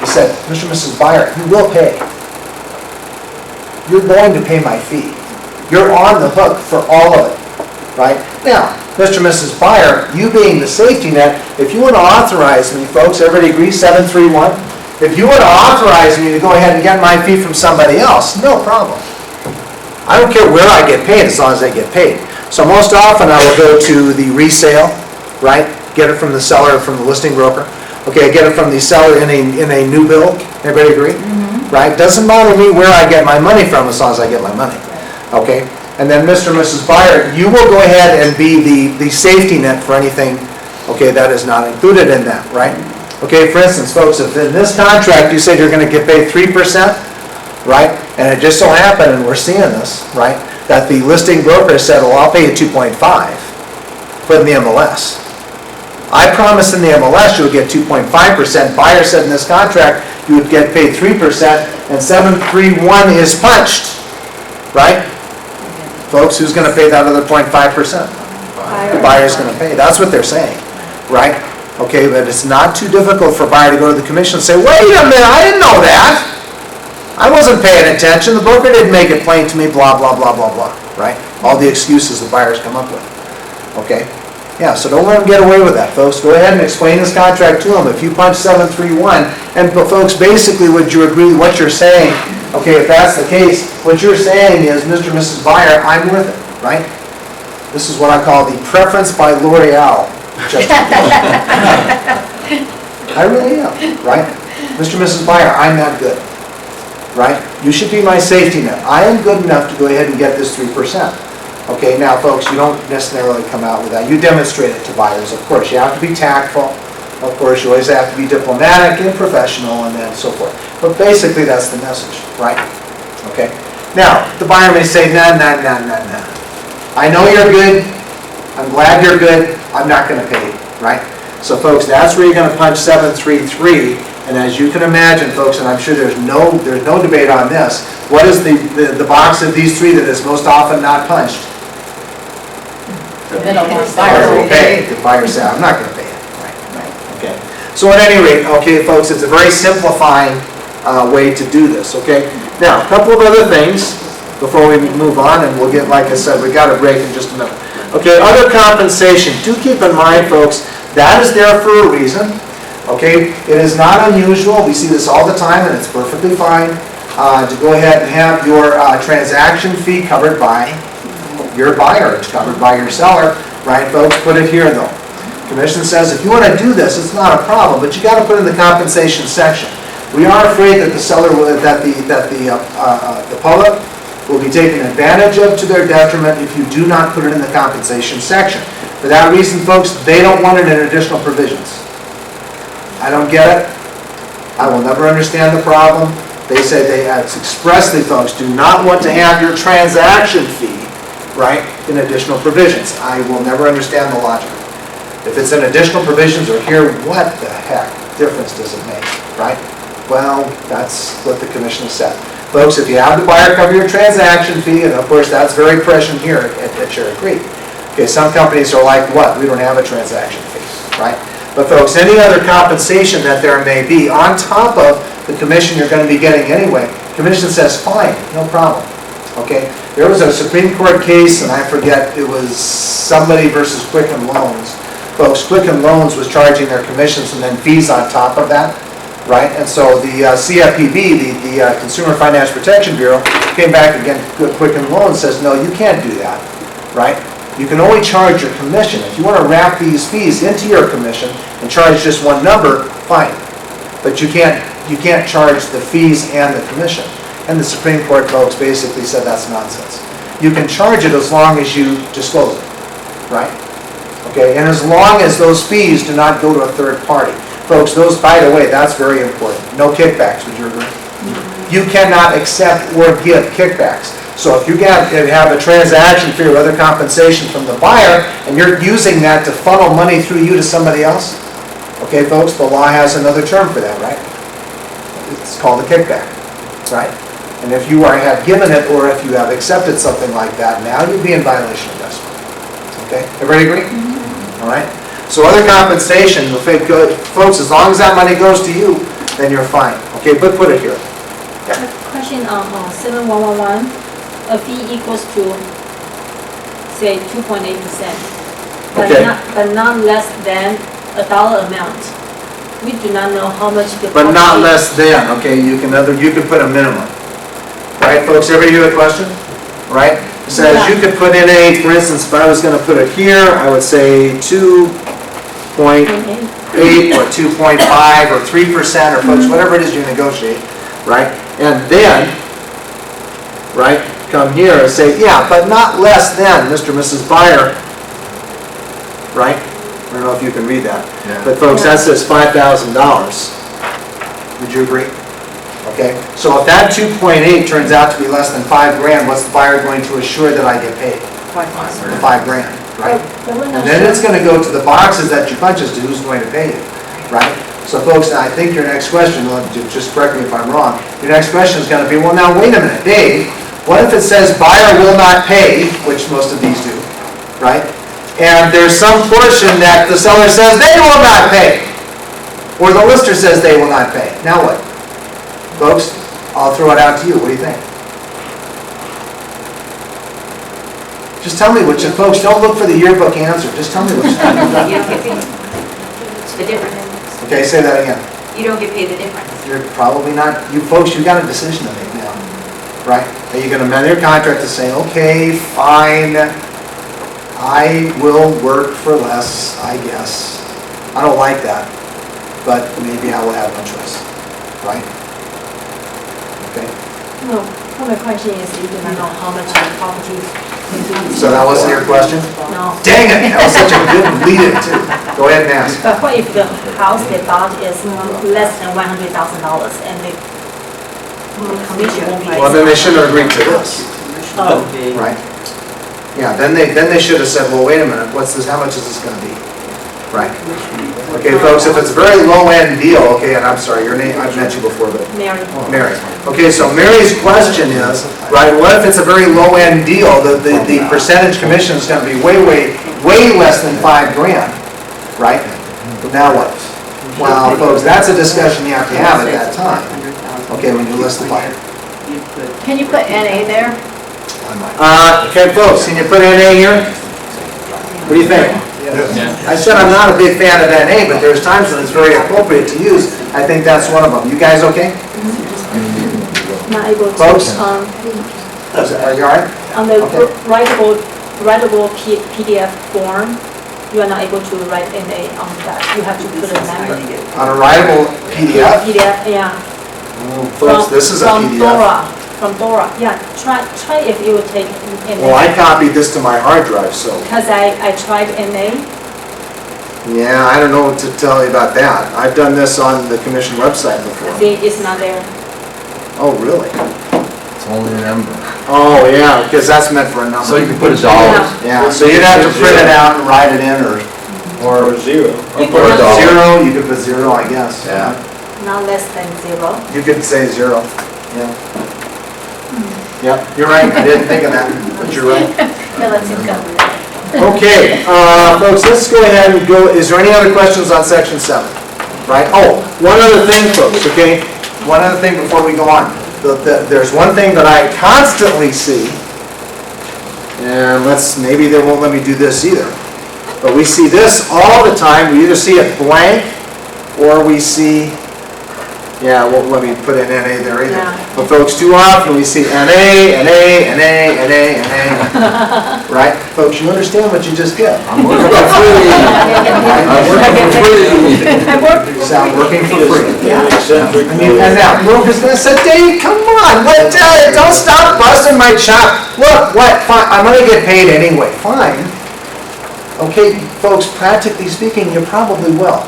A: It said, Mr. and Mrs. Buyer, you will pay. You're going to pay my fee. You're on the hook for all of it, right? Now, Mr. and Mrs. Buyer, you being the safety net, if you want to authorize me, folks, everybody agree, 731? If you want to authorize me to go ahead and get my fee from somebody else, no problem. I don't care where I get paid as long as I get paid. So most often I will go to the resale, right? Get it from the seller, from the listing broker. Okay, I get it from the seller in a new bill. Everybody agree? Mm-hmm. Right? Doesn't bother me where I get my money from as long as I get my money. Okay? And then Mr. and Mrs. Buyer, you will go ahead and be the safety net for anything, okay, that is not included in that, right? Okay, for instance, folks, if in this contract you said you're going to get paid 3%, right? And it just so happened, and we're seeing this, right, that the listing broker said, well, I'll pay you 2.5, put in the MLS. I promised in the MLS you would get 2.5%. Buyer said in this contract you would get paid 3%, and 731 is punched, right? Folks, who's going to pay that other 0.5%? The buyer's going to pay. That's what they're saying, right? Okay, but it's not too difficult for a buyer to go to the commission and say, wait a minute, I didn't know that. I wasn't paying attention. The broker didn't make it plain to me, blah, blah, blah, blah, blah, right? All the excuses the buyers come up with, okay? Yeah, so don't let them get away with that, folks. Go ahead and explain this contract to them. If you punch 731, and folks, basically would you agree with what you're saying? Okay, if that's the case, what you're saying is, Mr. and Mrs. Buyer, I'm worth it, right? This is what I call the preference by L'Oreal justification. I really am, right? Mr. and Mrs. Buyer, I'm not good, right? You should be my safety net. I am good enough to go ahead and get this 3%. Okay, now folks, you don't necessarily come out with that. You demonstrate it to buyers, of course. You have to be tactful. Of course, you always have to be diplomatic and professional and then so forth. But basically, that's the message, right? Okay. Now, the buyer may say, nah. I know you're good. I'm glad you're good. I'm not going to pay you, right? So folks, that's where you're going to punch 733. And as you can imagine, folks, and I'm sure there's no debate on this, what is the box of these three that is most often not punched?
B: The middle one.
A: Buyer will pay. The buyer said, I'm not going to pay it. Right. Okay. So at any rate, okay, folks, it's a very simplifying way to do this, okay? Now, a couple of other things before we move on, and we'll get, like I said, we got a break in just a minute. Okay, other compensation. Do keep in mind, folks, that is there for a reason. Okay, it is not unusual. We see this all the time, and it's perfectly fine to go ahead and have your transaction fee covered by your buyer. It's covered by your seller, right, folks? Put it here, though. Commission says if you want to do this, it's not a problem, but you got to put it in the compensation section. We are afraid that the seller, the public will be taken advantage of to their detriment if you do not put it in the compensation section. For that reason, folks, they don't want it in additional provisions. I don't get it. I will never understand the problem. They say they expressly, folks, do not want to have your transaction fee, right, in additional provisions. I will never understand the logic. If it's in additional provisions or here, what the heck difference does it make, right? Well, that's what the commission said. Folks, if you have the buyer cover your transaction fee, and of course that's very present here at Cherry Creek. Okay, some companies are like, what? We don't have a transaction fee, right? But folks, any other compensation that there may be on top of the commission you're going to be getting anyway, commission says, fine, no problem. Okay, there was a Supreme Court case, and I forget, it was somebody versus Quicken Loans. Folks, Quicken Loans was charging their commissions and then fees on top of that, right? And so the CFPB, the Consumer Financial Protection Bureau, came back again, Quicken Loans says, no, you can't do that, right? You can only charge your commission. If you want to wrap these fees into your commission and charge just one number, fine. But you can't charge the fees and the commission. And the Supreme Court folks basically said that's nonsense. You can charge it as long as you disclose it, right? Okay, and as long as those fees do not go to a third party. Folks, those, by the way, that's very important. No kickbacks, would you agree? You cannot accept or give kickbacks. So if you have a transaction fee or other compensation from the buyer, and you're using that to funnel money through you to somebody else, okay, folks, the law has another term for that, right? It's called a kickback, right? And if you have given it or if you have accepted something like that, now you'd be in violation of this one. Okay, everybody agree? All right. So other compensation, folks, as long as that money goes to you, then you're fine. Okay, but put it here.
E: A question on 7111, a fee equals to, say, 2.8%,
A: Okay.
E: but not less than a dollar amount. We do not know how much the.
A: But not less than, okay, you can put a minimum. Right, folks, everybody hear the question? Right? It says you could put in for instance, if I was going to put it here, I would say 2.8 or 2.5 or 3% or folks, whatever it is you negotiate, right? And then, right, come here and say, yeah, but not less than Mr. and Mrs. Buyer, right? I don't know if you can read that.
F: Yeah.
A: But folks, that says $5,000. Would you agree? Okay, so if that 2.8 turns out to be less than $5 grand, what's the buyer going to assure that I get paid? $5 grand, right? And then it's going to go to the boxes that you punch as to who's going to pay you, right? So folks, I think your next question, just correct me if I'm wrong, your next question is going to be, well now wait a minute, Dave, what if it says buyer will not pay, which most of these do, right? And there's some portion that the seller says they will not pay, or the lister says they will not pay. Now what? Folks, I'll throw it out to you. What do you think? Just tell me which, folks, don't look for the yearbook answer. Just tell me which.
D: You don't get paid. The difference.
A: Okay, say that again.
D: You don't get paid the difference.
A: You're probably not, you folks, you got a decision to make now, right? Are you going to amend your contract to say, okay, fine, I will work for less, I guess. I don't like that, but maybe I will have no choice. right? Okay,
E: No, my question is, you do not know how much the property.
A: so that wasn't your question?
E: No.
A: Dang it, that was such a good lead-in too. Go ahead and ask.
E: But what if the house they bought is less than $100,000 and the commission won't be?
A: Well, then they shouldn't have agreed to this,
E: Oh,
A: right? Yeah, then they should have said, well, wait a minute, what's this, how much is this gonna be? Right? Okay, folks, if it's a very low-end deal, okay, and I'm sorry, your name, I've met you before, but
E: Mary.
A: Mary. Okay, so Mary's question is, right, what if it's a very low-end deal, the percentage commission is gonna be way less than $5,000, right? Now what? Well, folks, that's a discussion you have to have at that time, okay, when you list the buyer.
B: Can you put NA there?
A: Okay, folks, can you put NA here? What do you think?
G: Yeah.
A: I said I'm not a big fan of NA, but there's times when it's very appropriate to use. I think that's one of them. You guys okay?
E: Not able to.
A: Folks? Are you all right?
E: On the
A: Okay.
E: writable PDF form, you are not able to write NA on that. You have to put a number.
A: On a writable PDF?
E: PDF, yeah.
A: Folks, this is a
E: From
A: PDF.
E: From Dora, yeah. Try if you would take NA.
A: Well, I copied this to my hard drive, so,
E: Because I tried NA.
A: yeah, I don't know what to tell you about that. I've done this on the commission website
E: I
A: before.
E: think it's not there.
A: Oh, really?
H: It's only a number.
A: Oh, yeah, because that's meant for a number.
H: So you can put a dollar.
A: Yeah, so you'd have to print it out and write it in, or
H: Or
A: zero.
E: You
H: put a
E: cannot-
H: dollar.
A: Zero, you could put zero, I guess.
H: Yeah.
E: Not less than 0.
A: You could say zero, yeah. Yep, you're right, I didn't think of that, but you're right.
B: Yeah, let's go.
A: Okay, folks, let's go ahead and go, is there any other questions on section 7? Right, oh, one other thing, folks, okay? One other thing before we go on. There's one thing that I constantly see, and maybe they won't let me do this either, but we see this all the time. We either see it blank, or we see, yeah, won't let me put in NA there either.
E: Yeah.
A: But folks, too often we see NA, right? Folks, you understand what you just did?
H: I'm working for free. I'm working for free.
A: Sound working for free. I mean, and now, Lucas gonna say, Dave, come on, don't stop busting my chop. Look, what, fine, I'm gonna get paid anyway, fine. Okay, folks, practically speaking, you probably will.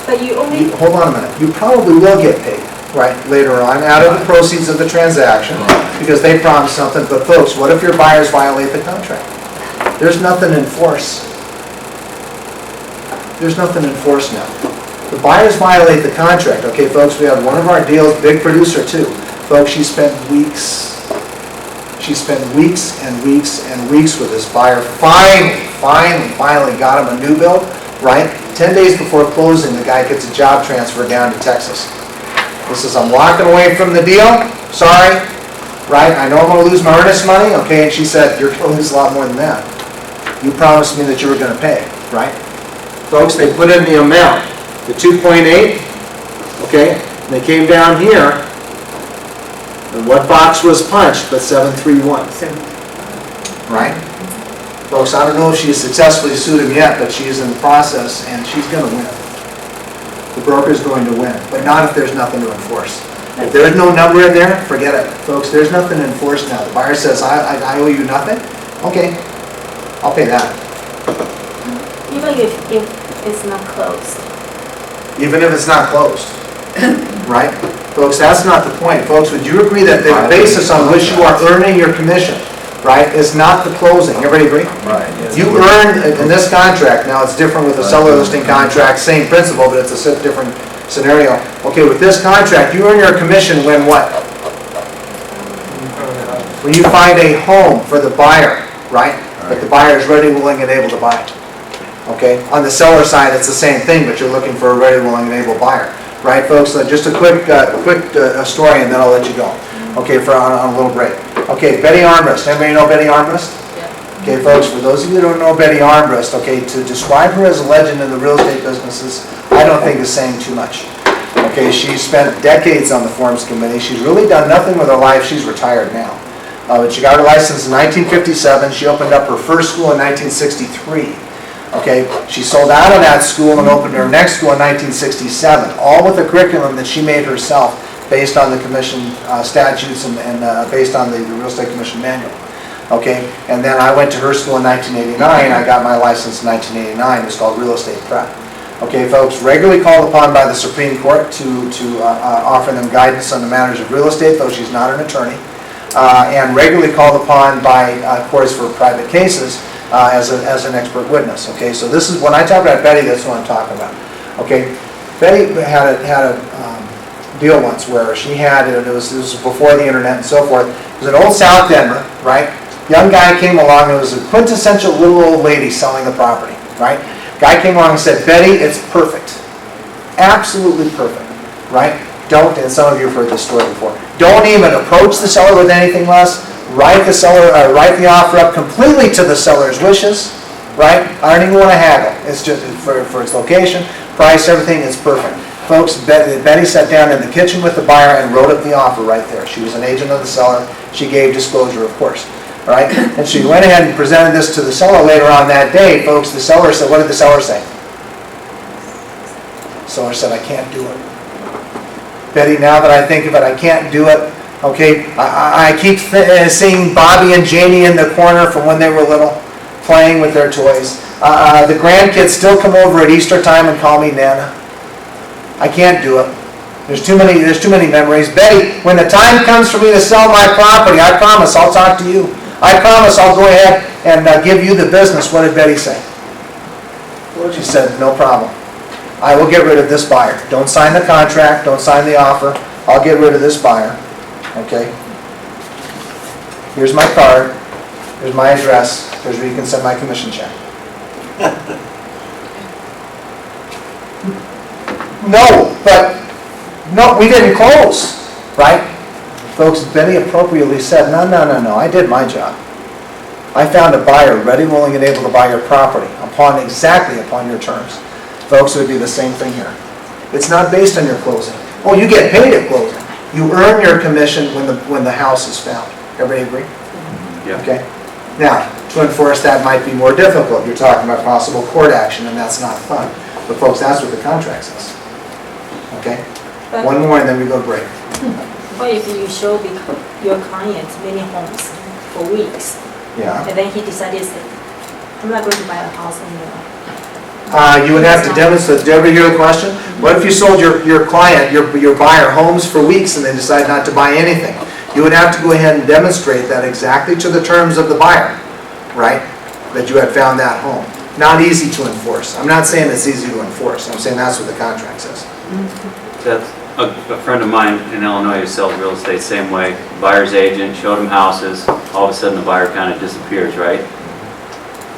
E: But you only,
A: Hold on a minute, you probably will get paid, right, later on, out of the proceeds of the transaction, because they promised something, but folks, what if your buyers violate the contract? There's nothing in force. There's nothing in force now. The buyers violate the contract, okay, folks, we had one of our deals, big producer too. Folks, she spent weeks and weeks and weeks with this buyer. Finally got him a new build, right? 10 days before closing, the guy gets a job transfer down to Texas. He says, I'm walking away from the deal, sorry, right? I know I'm gonna lose my earnest money, okay? And she said, you're gonna lose a lot more than that. You promised me that you were gonna pay, right? Folks, they put in the amount, the 2.8, okay? And they came down here, and what box was punched but 731? Right? Folks, I don't know if she's successfully sued him yet, but she's in the process, and she's gonna win. The broker's going to win, but not if there's nothing to enforce. If there's no number in there, forget it. Folks, there's nothing to enforce now. The buyer says, I owe you nothing? Okay, I'll pay that.
E: even if it's not closed.
A: Even if it's not closed, right? Folks, that's not the point. Folks, would you agree that the basis on which you are earning your commission, right, is not the closing? Everybody agree?
H: Right.
A: You earn, in this contract, now it's different with a seller listing contract, same principle, but it's a different scenario. Okay, with this contract, you earn your commission when what? When you find a home for the buyer, right? That the buyer is ready, willing, and able to buy. Okay, on the seller side, it's the same thing, but you're looking for a ready, willing, and able buyer. Right, folks? Just a quick story, and then I'll let you go. Okay, on a little break. Okay, Betty Armbrust. Anybody know Betty Armbrust? Okay, folks, for those of you who don't know Betty Armbrust, okay, to describe her as a legend in the real estate businesses, I don't think is saying too much. Okay, she spent decades on the forms committee. She's really done nothing with her life. She's retired now. But she got her license in 1957. She opened up her first school in 1963. Okay, she sold out of that school and opened her next school in 1967, all with a curriculum that she made herself based on the commission statutes and based on the Real Estate Commission manual. Okay, and then I went to her school in 1989, I got my license in 1989, it's called Real Estate Prep. Okay, folks, regularly called upon by the Supreme Court to offer them guidance on the matters of real estate, though she's not an attorney, and regularly called upon by courts for private cases as an expert witness. Okay, so this is, when I talk about Betty, that's what I'm talking about. Okay, Betty had a deal once where she had, this was before the internet and so forth, it was in Old South Denver, right? Young guy came along, it was a quintessential little old lady selling the property, right? Guy came along and said, Betty, it's perfect. Absolutely perfect, right? Don't, and some of you have heard this story before, don't even approach the seller with anything less. Write the offer up completely to the seller's wishes, right? I don't even want to haggle. It's just for its location, price, everything is perfect. Folks, Betty sat down in the kitchen with the buyer and wrote up the offer right there. She was an agent of the seller. She gave disclosure, of course. Right? And she went ahead and presented this to the seller later on that day. Folks, the seller said, what did the seller say? The seller said, I can't do it. Betty, now that I think of it, I can't do it. Okay, I keep seeing Bobby and Janie in the corner from when they were little, playing with their toys. The grandkids still come over at Easter time and call me Nana. I can't do it. There's too many memories. Betty, when the time comes for me to sell my property, I promise I'll talk to you. I promise I'll go ahead and give you the business. What did Betty say? She said, no problem. I will get rid of this buyer. Don't sign the contract, don't sign the offer. I'll get rid of this buyer. Okay? Here's my card. Here's my address. Here's where you can send my commission check. No, we didn't close, right? Folks, Betty appropriately said, no, I did my job. I found a buyer ready, willing, and able to buy your property exactly upon your terms. Folks, it would be the same thing here. It's not based on your closing. Oh, you get paid at closing. You earn your commission when the house is found. Everybody agree?
C: Yeah.
A: Okay. Now, to enforce that might be more difficult. You're talking about possible court action, and that's not fun. But folks, that's what the contract says. Okay? One more, and then we go to break.
E: What if you show your client many homes for weeks,
A: Yeah.
E: and then he decided, I'm not going to buy a house anymore?
A: You would have to demonstrate. Did you ever hear the question? What if you sold your client, your buyer, homes for weeks and they decide not to buy anything? You would have to go ahead and demonstrate that exactly to the terms of the buyer, right? That you had found that home. Not easy to enforce. I'm not saying it's easy to enforce. I'm saying that's what the contract says.
C: That's a friend of mine in Illinois who sells real estate, same way. Buyer's agent, showed him houses. All of a sudden the buyer kind of disappears, right?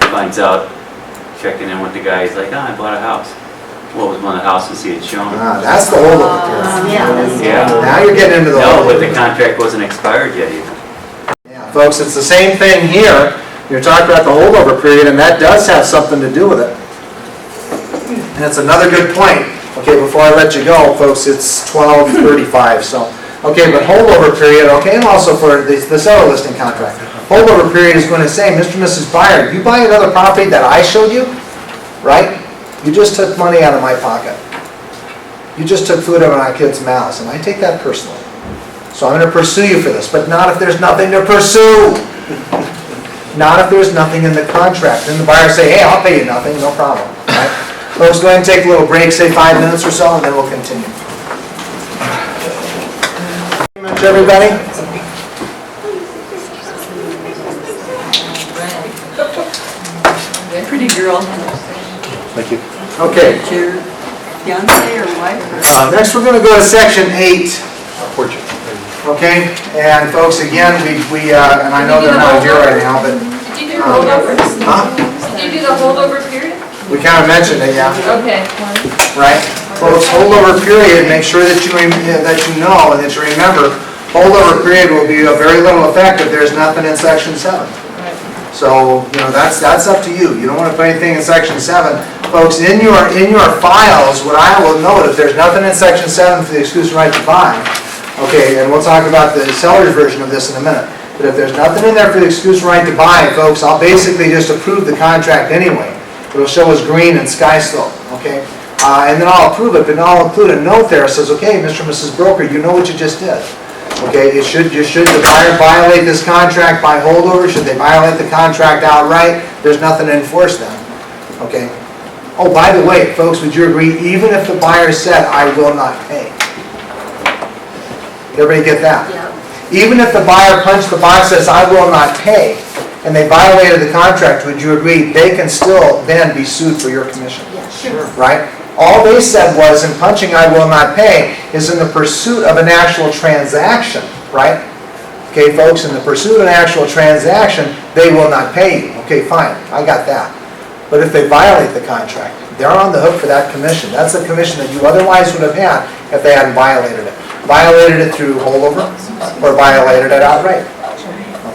C: Finds out, checking in with the guy, he's like, I bought a house. What was one of the houses he had shown?
A: That's the holdover period.
C: Yeah.
A: Now you're getting into the
C: No, but
A: holdover.
C: the contract wasn't expired yet either.
A: Yeah, folks, it's the same thing here. You're talking about the holdover period, and that does have something to do with it. And it's another good point. Okay, before I let you go, folks, it's 12:35, so. Okay, but holdover period, okay, and also for the seller listing contract. Holdover period is going to say, Mr. and Mrs. Buyer, you buy another property that I showed you, right? You just took money out of my pocket. You just took food out of my kids' mouths, and I take that personally. So I'm going to pursue you for this, but not if there's nothing to pursue. Not if there's nothing in the contract. Then the buyer say, hey, I'll pay you nothing, no problem. Right? Folks, go ahead and take a little break, say 5 minutes or so, and then we'll continue. Everybody?
H: Pretty girl.
A: Thank you. Okay,
H: Your fiance or wife or?
A: next we're going to go to section 8. Okay, and folks, again, we and I know they're not here right now, but
D: Did you do the holdover?
A: huh?
D: Did you do the holdover period?
A: We kind of mentioned it, yeah.
D: Okay.
A: Right? Folks, holdover period, make sure that you know and that you remember, holdover period will be of very little effect if there's nothing in section 7. So, that's up to you. You don't want to put anything in section 7. Folks, in your files, what I will note, if there's nothing in section 7 for the exclusive right to buy, okay, and we'll talk about the seller's version of this in a minute, but if there's nothing in there for the exclusive right to buy, folks, I'll basically just approve the contract anyway. It'll show as green and sky slope, okay? and then I'll approve it, but then I'll include a note there that says, okay, Mr. and Mrs. Broker, you know what you just did. Okay, should the buyer violate this contract by holdover? Should they violate the contract outright? There's nothing to enforce then. Okay. Oh, by the way, folks, would you agree, even if the buyer said, I will not pay? Everybody get that? Even if the buyer punched the box says, I will not pay, and they violated the contract, would you agree, they can still then be sued for your commission? Right? All they said was, in punching I will not pay, is in the pursuit of an actual transaction, right? Okay, folks, in the pursuit of an actual transaction, they will not pay you. Okay, fine, I got that. But if they violate the contract, they're on the hook for that commission. That's a commission that you otherwise would have had if they hadn't violated it. Violated it through holdover, or violated it outright.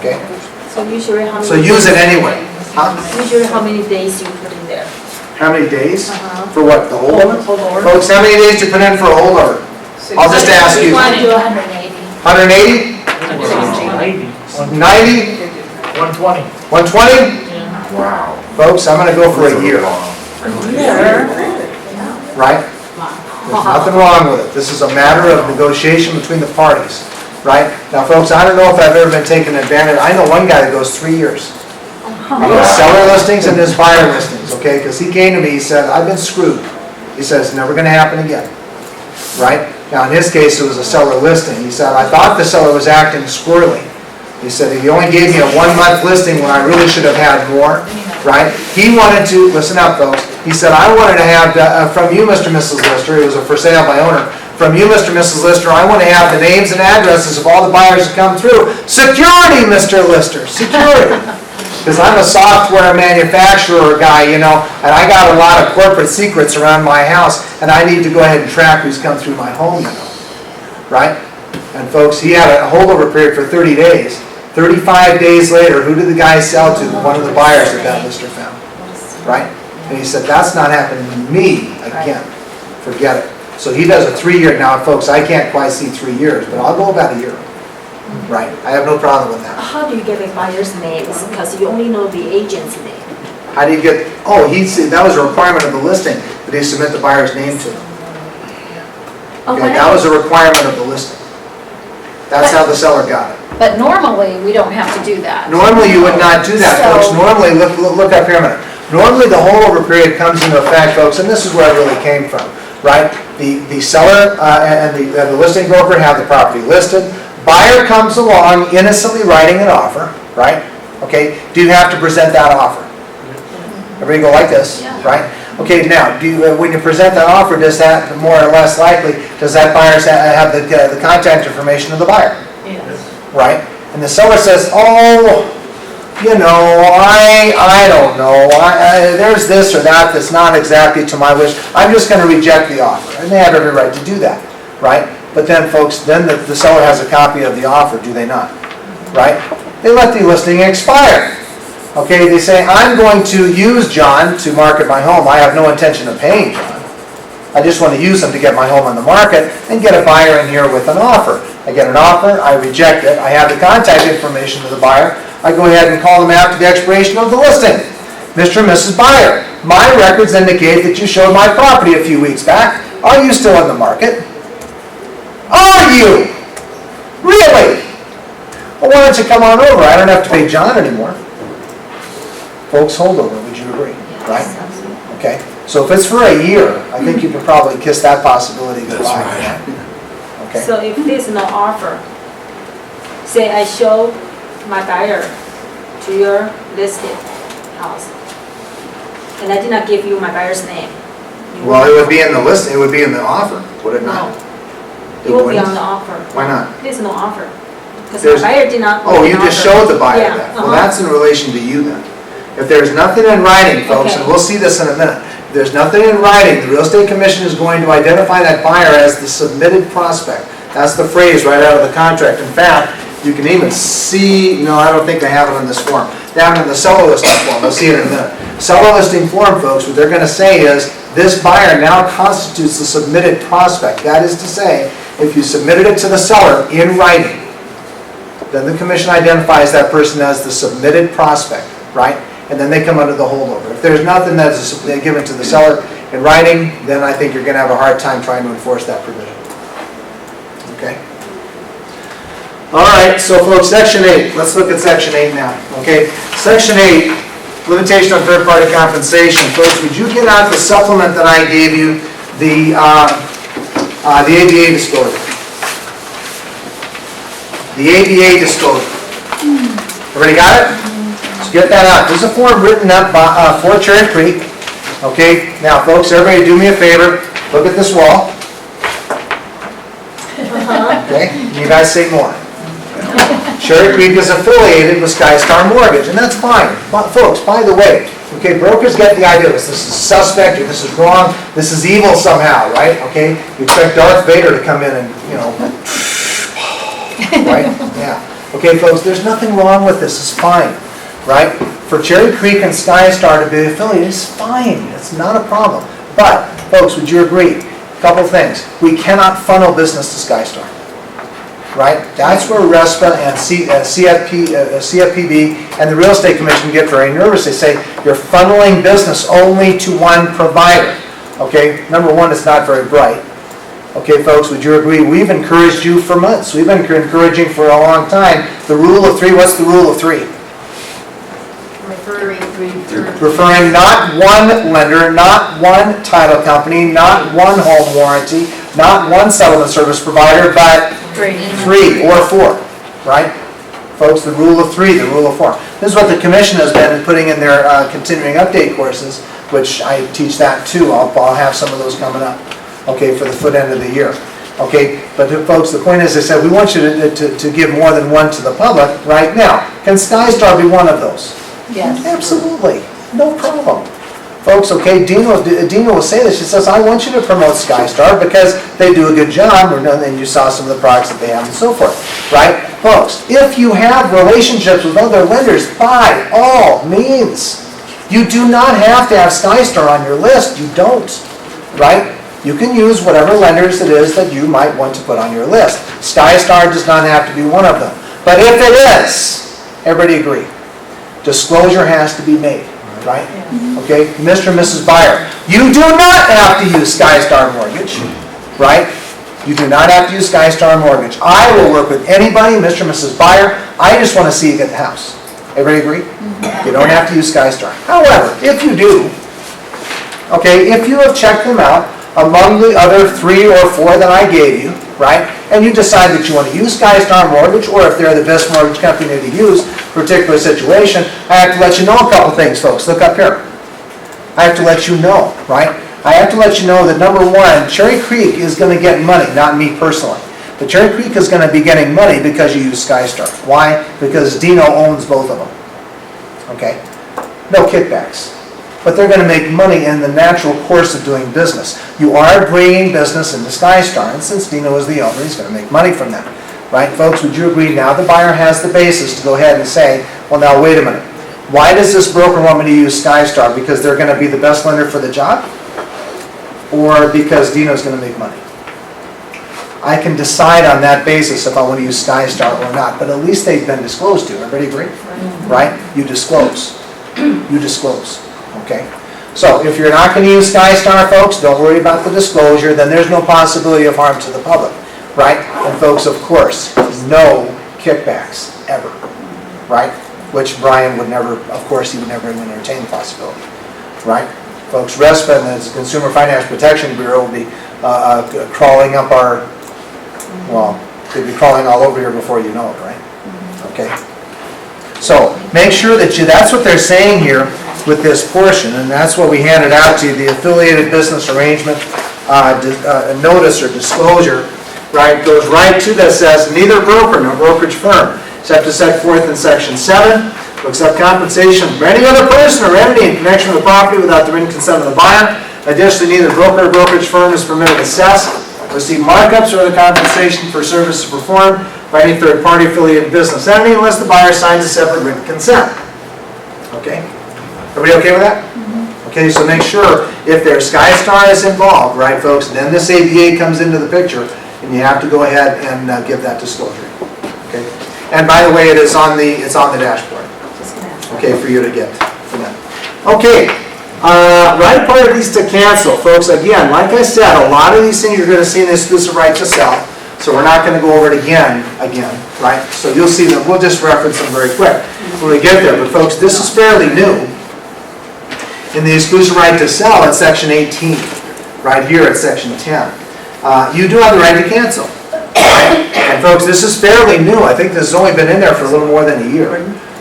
A: Okay?
E: So usually how many?
A: So use it anyway. Huh?
E: Usually how many days you put in there?
A: How many days?
E: Uh-huh.
A: For what, the holdover?
E: Holdover.
A: Folks, how many days do you put in for a holdover? I'll just ask you.
B: 180.
A: 180? 90?
H: 120.
A: 120?
H: Wow.
A: Folks, I'm gonna go for a year, right? There's nothing wrong with it. This is a matter of negotiation between the parties, right? Now, folks, I don't know if I've ever been taken advantage. I know one guy that goes 3 years. On his seller listings and his buyer listings, okay? Because he came to me, he said, I've been screwed. He says, never gonna happen again, right? Now, in his case, it was a seller listing. He said, I thought the seller was acting squirrely. He said, he only gave me a 1 month listing when I really should have had more, right? He wanted to, listen up folks, he said, I wanted to have, from you, Mr. and Mrs. Lister, it was a for sale by owner, from you, Mr. and Mrs. Lister, I want to have the names and addresses of all the buyers that come through. Security, Mr. Lister, security. Because I'm a software manufacturer guy, you know, and I got a lot of corporate secrets around my house, and I need to go ahead and track who's come through my home, you know, right? And folks, he had a holdover period for 30 days. 35 days later, who did the guy sell to? One of the buyers that that lister found, right? And he said, that's not happening to me again. Forget it. So he does a 3-year, now folks, I can't quite see 3 years, but I'll go about a year, right? I have no problem with that.
E: How do you get a buyer's name? Because you only know the agent's name.
A: How do you get, oh, he said, that was a requirement of the listing, that he submit the buyer's name to. Okay, that was a requirement of the listing. That's how the seller got it.
B: But normally, we don't have to do that.
A: Normally, you would not do that, folks.
B: So-
A: Normally, look up here a minute. Normally, the holdover period comes into effect, folks, and this is where it really came from, right? The seller and the listing broker have the property listed. Buyer comes along innocently writing an offer, right? Okay, do you have to present that offer? Everybody go like this, right? Okay, now, when you present that offer, does that, more or less likely, does that buyer have the contact information of the buyer? Right? And the seller says, oh, you know, I don't know, there's this or that that's not exactly to my wish, I'm just going to reject the offer. And they have every right to do that, right? But then, folks, then the seller has a copy of the offer, do they not? Right? They let the listing expire. Okay, they say, I'm going to use John to market my home. I have no intention of paying John. I just want to use him to get my home on the market and get a buyer in here with an offer. I get an offer, I reject it, I have the contact information of the buyer, I go ahead and call them after the expiration of the listing. Mr. and Mrs. Buyer, my records indicate that you showed my property a few weeks back. Are you still on the market? Are you? Really? Well, why don't you come on over? I don't have to pay John anymore. Folks, holdover, would you agree? Right? Okay. So if it's for a year, I think you can probably kiss that possibility goodbye. Okay.
E: So if there's no offer, say I show my buyer to your listed house, and I did not give you my buyer's name.
A: Well, it would be in the list, it would be in the offer, would it not?
E: It will be
A: wouldn't?
E: on the offer.
A: Why not?
E: There's no offer. Because
A: There's-
E: the buyer did not.
A: Oh,
E: put
A: you
E: an
A: just
E: offer.
A: showed the buyer
E: Yeah,
A: that. Well,
E: uh-huh.
A: that's in relation to you then. If there's nothing in writing, folks, and
E: Okay.
A: we'll see this in a minute, if there's nothing in writing, the Real Estate Commission is going to identify that buyer as the submitted prospect. That's the phrase right out of the contract. In fact, you can even see, no, I don't think they have it on this form, down in the seller listing form, we'll see it in a minute. Seller listing form, folks, what they're going to say is, this buyer now constitutes the submitted prospect. That is to say, if you submitted it to the seller in writing, then the commission identifies that person as the submitted prospect, right? And then they come under the holdover. If there's nothing that's given to the seller in writing, then I think you're gonna have a hard time trying to enforce that provision. Okay? All right, so folks, section 8, let's look at section 8 now, okay? Section 8, limitation on third-party compensation. Folks, would you get out the supplement that I gave you, the ABA disclosure? The ABA disclosure. Everybody got it? So get that out. There's a form written up by, for Cherry Creek. Okay, now folks, everybody do me a favor, look at this wall. Okay, you guys say more. Cherry Creek is affiliated with SkyStar Mortgage, and that's fine. But folks, by the way, okay, brokers get the idea, this is suspect, or this is wrong, this is evil somehow, right? Okay, you expect Darth Vader to come in and, you know, right? Yeah. Okay, folks, there's nothing wrong with this, it's fine, right? For Cherry Creek and SkyStar to be affiliated, it's fine, it's not a problem. But, folks, would you agree? Couple things. We cannot funnel business to SkyStar, right? That's where RESPA and CFPB and the Real Estate Commission get very nervous. They say, you're funneling business only to one provider. Okay, number one, it's not very bright. Okay, folks, would you agree? We've encouraged you for months. We've been encouraging for a long time. The rule of three, what's the rule of three? Referring not one lender, not one title company, not one home warranty, not one settlement service provider, but three or four, right? Folks, the rule of three, the rule of four. This is what the commission has been putting in their continuing update courses, which I teach that too. I'll have some of those coming up, okay, for the foot end of the year. Okay, but folks, the point is, I said, we want you to give more than one to the public right now. Can SkyStar be one of those?
B: Yes.
A: Absolutely, no problem. Folks, okay, Dina will say this, she says, I want you to promote SkyStar because they do a good job, and you saw some of the products that they have and so forth, right? Folks, if you have relationships with other lenders, by all means, you do not have to have SkyStar on your list, you don't, right? You can use whatever lenders it is that you might want to put on your list. SkyStar does not have to be one of them. But if it is, everybody agree, disclosure has to be made, right? Okay, Mr. and Mrs. Buyer, you do not have to use SkyStar Mortgage, right? You do not have to use SkyStar Mortgage. I will work with anybody, Mr. and Mrs. Buyer, I just want to see you get the house. Everybody agree? You don't have to use SkyStar. However, if you do, okay, if you have checked them out among the other 3 or 4 that I gave you, right, and you decide that you want to use SkyStar Mortgage, or if they're the best mortgage company to use for a particular situation, I have to let you know a couple things, folks. Look up here. I have to let you know, right? I have to let you know that number one, Cherry Creek is going to get money, not me personally. But Cherry Creek is going to be getting money because you use SkyStar. Why? Because Dino owns both of them. Okay? No kickbacks. But they're going to make money in the natural course of doing business. You are bringing business into SkyStar, and since Dino is the owner, he's going to make money from that. Right, folks, would you agree now the buyer has the basis to go ahead and say, well, now, wait a minute. Why does this broker want me to use SkyStar? Because they're going to be the best lender for the job? Or because Dino's going to make money? I can decide on that basis if I want to use SkyStar or not, but at least they've been disclosed to. Everybody agree? Right? You disclose. You disclose. Okay? So if you're not going to use SkyStar, folks, don't worry about the disclosure. Then there's no possibility of harm to the public. Right? And folks, of course, no kickbacks, ever. Right? Which Brian would never, of course, he would never even entertain the possibility. Right? Folks, RESPA and the Consumer Finance Protection Bureau will be crawling up our, well, they'll be crawling all over here before you know it, right? Okay? So, make sure that that's what they're saying here with this portion, and that's what we handed out to you, the affiliated business arrangement notice or disclosure. Right, goes right to that, says neither broker nor brokerage firm, except as set forth in section 7, will accept compensation from any other person or entity in connection with the property without the written consent of the buyer. Additionally, neither broker or brokerage firm is permitted to assess, receive markups or other compensation for services performed by any third-party affiliated business entity unless the buyer signs a separate written consent. Okay? Everybody okay with that? Okay, so make sure if there's SkyStar is involved, right, folks, then this ABA comes into the picture. And you have to go ahead and give that disclosure. Okay. And by the way, it's on the dashboard. Okay, for you to get from that. Okay. Right parties to cancel, folks, again, like I said, a lot of these things you're gonna see in the exclusive right to sell, so we're not gonna go over it again, right? So you'll see them, we'll just reference them very quick when we get there, but folks, this is fairly new. In the exclusive right to sell, it's section 18, right here at section 10. You do have the right to cancel. And folks, this is fairly new, I think this has only been in there for a little more than a year.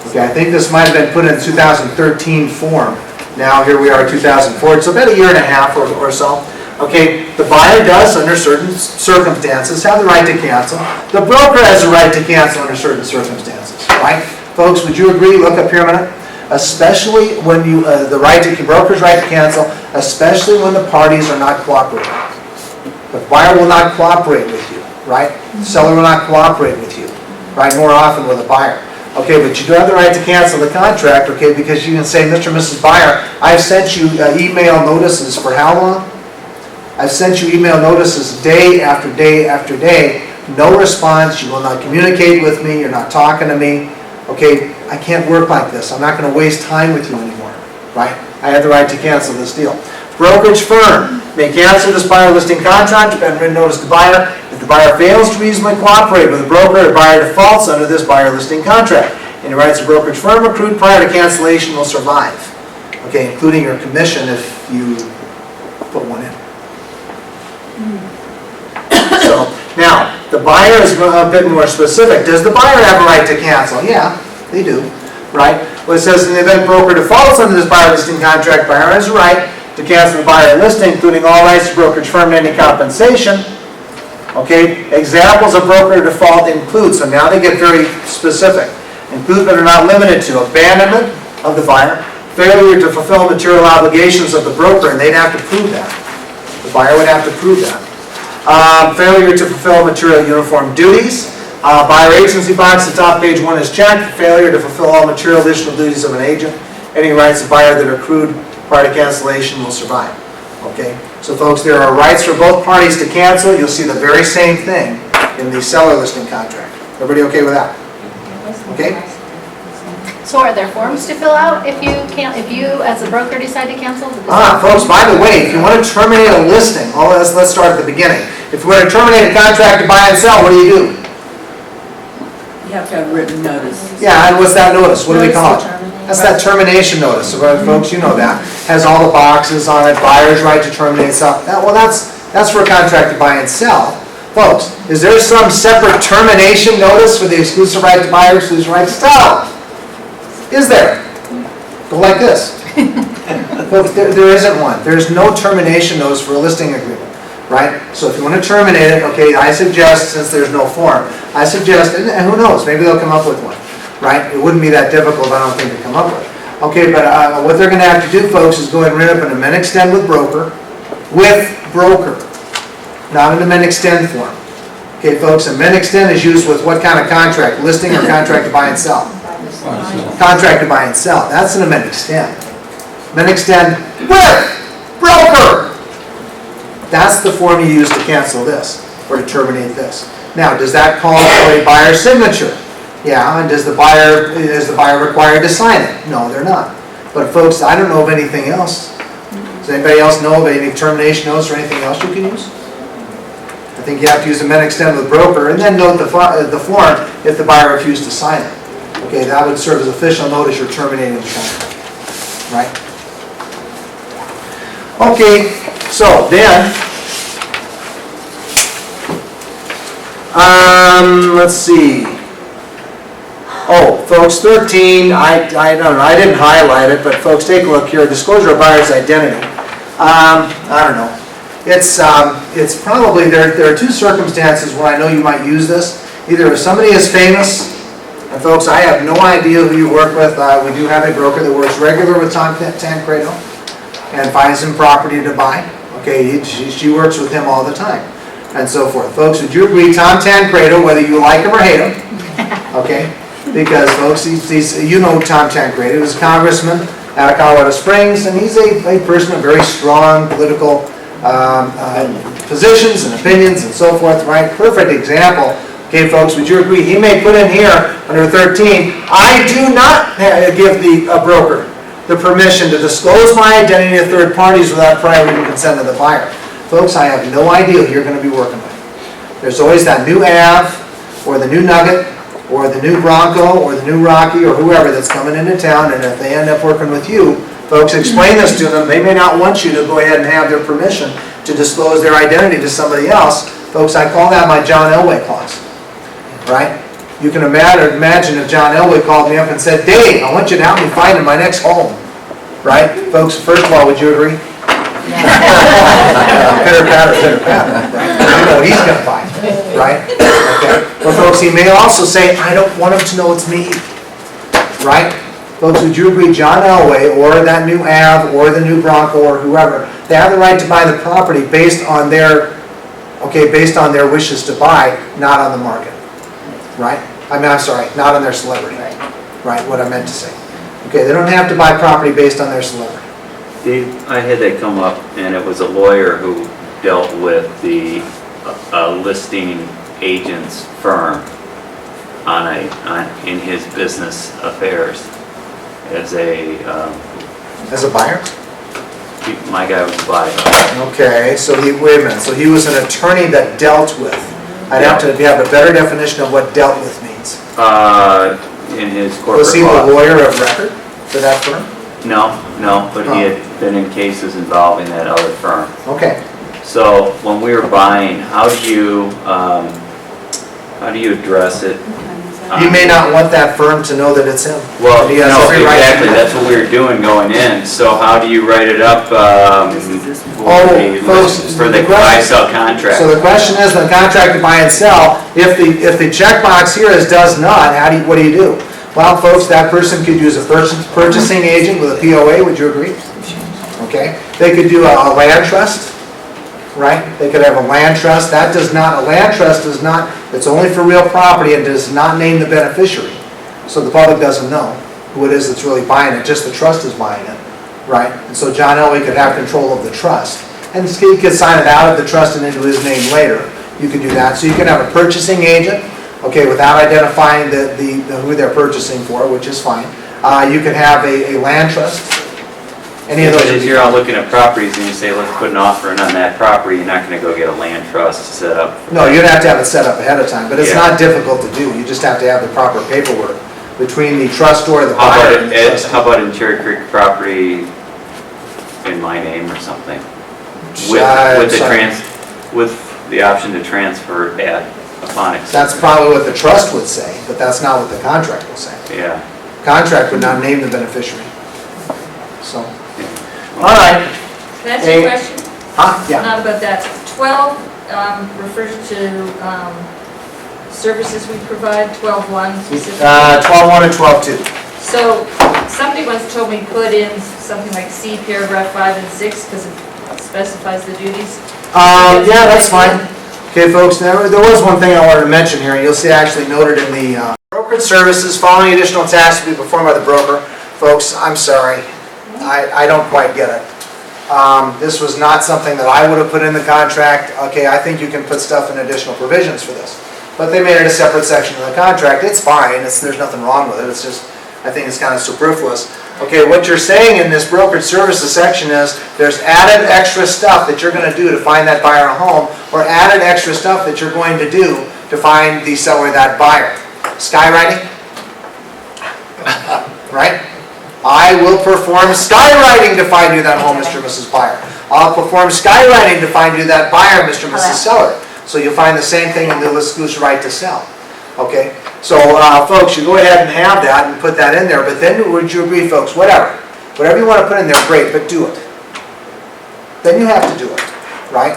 A: Okay, I think this might have been put in 2013 form. Now, here we are, 2004, so about a year and a half or so. Okay, the buyer does, under certain circumstances, have the right to cancel. The broker has the right to cancel under certain circumstances, right? Folks, would you agree? Look up here a minute. Especially when you, broker's right to cancel, especially when the parties are not cooperating. The buyer will not cooperate with you, right? The seller will not cooperate with you, right? More often with a buyer. Okay, but you do have the right to cancel the contract, okay, because you can say, Mr. and Mrs. Buyer, I've sent you email notices for how long? I've sent you email notices day after day after day, no response, you will not communicate with me, you're not talking to me, okay, I can't work like this, I'm not going to waste time with you anymore, right? I have the right to cancel this deal. Brokerage firm may cancel this buyer listing contract, and written notice to buyer. If the buyer fails to reasonably cooperate with the broker, the buyer defaults under this buyer listing contract. Any rights of brokerage firm accrued prior to cancellation will survive. Okay, including your commission if you put one in. So, now, the buyer is a bit more specific. Does the buyer have a right to cancel? Yeah, they do, right? Well, it says in the event broker defaults under this buyer listing contract, buyer has a right to cancel the buyer listing, including all rights to brokerage firm and any compensation. Okay, examples of broker default include, so now they get very specific, include but are not limited to abandonment of the buyer, failure to fulfill material obligations of the broker, and they'd have to prove that. The buyer would have to prove that. Failure to fulfill material uniform duties. Buyer agency box, the top page 1 is checked. Failure to fulfill all material additional duties of an agent. Any rights of buyer that are accrued prior to cancellation will survive. Okay, so folks, there are rights for both parties to cancel. You'll see the very same thing in the seller listing contract. Everybody okay with that? Okay?
B: So are there forms to fill out if you as a broker decide to cancel?
A: Folks, by the way, if you want to terminate a listing, let's start at the beginning. If you want to terminate a contract to buy and sell, what do?
H: You have to have written notice.
A: Yeah, and what's that notice? What do we call it?
E: Notice to terminate.
A: That's that termination notice. So, folks, you know that. Has all the boxes on it, buyer's right to terminate, sell. Well, that's for a contract to buy and sell. Folks, is there some separate termination notice for the exclusive right to buy or exclusive right to sell? Is there? Go like this. Folks, there isn't one. There's no termination notice for a listing agreement, right? So if you want to terminate it, okay, I suggest, since there's no form, I suggest, and who knows, maybe they'll come up with one, right? It wouldn't be that difficult, I don't think, to come up with. Okay, but what they're going to have to do, folks, is go ahead and write up an amend extend with broker, not an amend extend form. Okay, folks, amend extend is used with what kind of contract? Listing or contract to buy and sell? Contract to buy and sell. That's an amend extend. Amend extend with broker. That's the form you use to cancel this or to terminate this. Now, does that call for a buyer's signature? Yeah, and is the buyer required to sign it? No, they're not. But folks, I don't know of anything else. Does anybody else know of any termination notice or anything else you can use? I think you have to use amend extend with broker and then note the form if the buyer refused to sign it. Okay, that would serve as official notice you're terminating the contract, right? Okay, so then, let's see. Oh, folks, 13, I don't know, I didn't highlight it, but folks, take a look here. Disclosure of buyer's identity. I don't know. It's probably, there are two circumstances where I know you might use this. Either if somebody is famous, and folks, I have no idea who you work with. We do have a broker that works regular with Tom Tancredo and finds him property to buy. Okay, she works with him all the time and so forth. Folks, would you agree Tom Tancredo, whether you like him or hate him, okay? Because folks, you know Tom Tancredo, he was a congressman out of Colorado Springs, and he's a person of very strong political positions and opinions and so forth, right? Perfect example. Okay, folks, would you agree? He may put in here under 13, I do not give the broker the permission to disclose my identity to third parties without prior written consent of the buyer. Folks, I have no idea who you're gonna be working with. There's always that new Ave, or the new Nugget, or the new Bronco, or the new Rocky, or whoever that's coming into town, and if they end up working with you, folks, explain this to them. They may not want you to go ahead and have their permission to disclose their identity to somebody else. Folks, I call that my John Elway clause, right? You can imagine if John Elway called me up and said, Dave, I want you to help me find my next home, right? Folks, first of all, would you agree? Pitter patter, right? You know he's gonna find, right? Okay. Well, folks, he may also say, I don't want him to know it's me, right? Folks, would you agree John Elway, or that new Ave, or the new Bronco, or whoever, they have the right to buy the property based on their, based on their wishes to buy, not on the market, right? I'm sorry, not on their celebrity, right, what I meant to say. Okay, they don't have to buy property based on their celebrity.
C: Dave, I had that come up, and it was a lawyer who dealt with the listing agent's firm in his business affairs as
A: As a buyer?
C: my guy was a buyer.
A: Okay, so wait a minute, so he was an attorney that dealt with. I'd have to have a better definition of what dealt with means.
C: In his corporate
A: Was he the
C: law.
A: lawyer of record for that firm?
C: No, but he had been in cases involving that other firm.
A: Okay,
C: So when we were buying, how do you address it?
A: he may not want that firm to know that it's him.
C: Well,
A: He has
C: no,
A: every right to
C: exactly,
A: do
C: that's what we were doing going in. So how do you write it up
A: folks,
C: for the
A: the question-
C: buy-sell contract?
A: So the question is, the contract to buy and sell, if the checkbox here is does not, what do you do? Well, folks, that person could use a purchasing agent with a POA, would you agree? Okay, they could do a land trust, right? They could have a land trust, a land trust does not, it's only for real property and does not name the beneficiary. So the public doesn't know who it is that's really buying it, just the trust is buying it, right? And so John Elway could have control of the trust. And he could sign it out of the trust and into his name later. You could do that. So you can have a purchasing agent, okay, without identifying who they're purchasing for, which is fine. You can have a land trust. Any of those.
C: But as you're all looking at properties and you say, let's put an offer in on that property, you're not gonna go get a land trust set up.
A: No, you'd have to have it set up ahead of time, but it's
C: Yeah.
A: not difficult to do. You just have to have the proper paperwork between the trustor, the
C: How
A: buyer,
C: about
A: and the trustee.
C: how about in Cherry Creek property in my name or something? With the option to transfer upon acceptance.
A: That's probably what the trust would say, but that's not what the contract will say.
C: Yeah.
A: Contract would not name the beneficiary. So,
C: Yeah.
A: all right.
D: Can I ask you a question?
A: Yeah.
D: Not about that. 12 refers to services we provide, 12.1 specifically.
A: 12.1 and 12.2.
D: So somebody once told me put in something like C paragraph 5 and 6 because it specifies the duties.
A: Yeah, that's fine. Okay, folks, there was one thing I wanted to mention here, and you'll see actually noted in the brokerage services, following additional tasks to be performed by the broker. Folks, I'm sorry, I don't quite get it. This was not something that I would have put in the contract. Okay, I think you can put stuff in additional provisions for this. But they made it a separate section of the contract. It's fine, there's nothing wrong with it, it's just, I think it's kind of superfluous. Okay, what you're saying in this brokerage services section is there's added extra stuff that you're going to do to find that buyer a home, or added extra stuff that you're going to do to find the seller that buyer. Skywriting? Right? I will perform skywriting to find you that home, Mr. and Mrs. Buyer. I'll perform skywriting to find you that buyer, Mr. and Mrs. Seller. So you'll find the same thing in the exclusive right to sell. Okay? So, folks, you go ahead and have that and put that in there, but then would you agree, folks, whatever you want to put in there, great, but do it. Then you have to do it, right?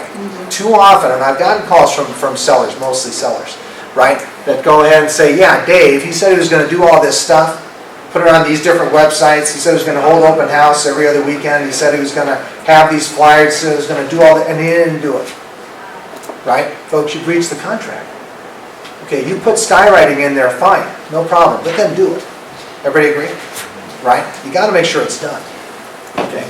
A: Too often, and I've gotten calls from sellers, mostly sellers, right, that go ahead and say, yeah, Dave, he said he was going to do all this stuff, put it on these different websites, he said he was going to hold open house every other weekend, he said he was going to have these flyers, he said he was going to do all that, and he didn't do it. Right? Folks, you breached the contract. Okay, you put skywriting in there, fine, no problem, but then do it. Everybody agree? Right? You got to make sure it's done. Okay.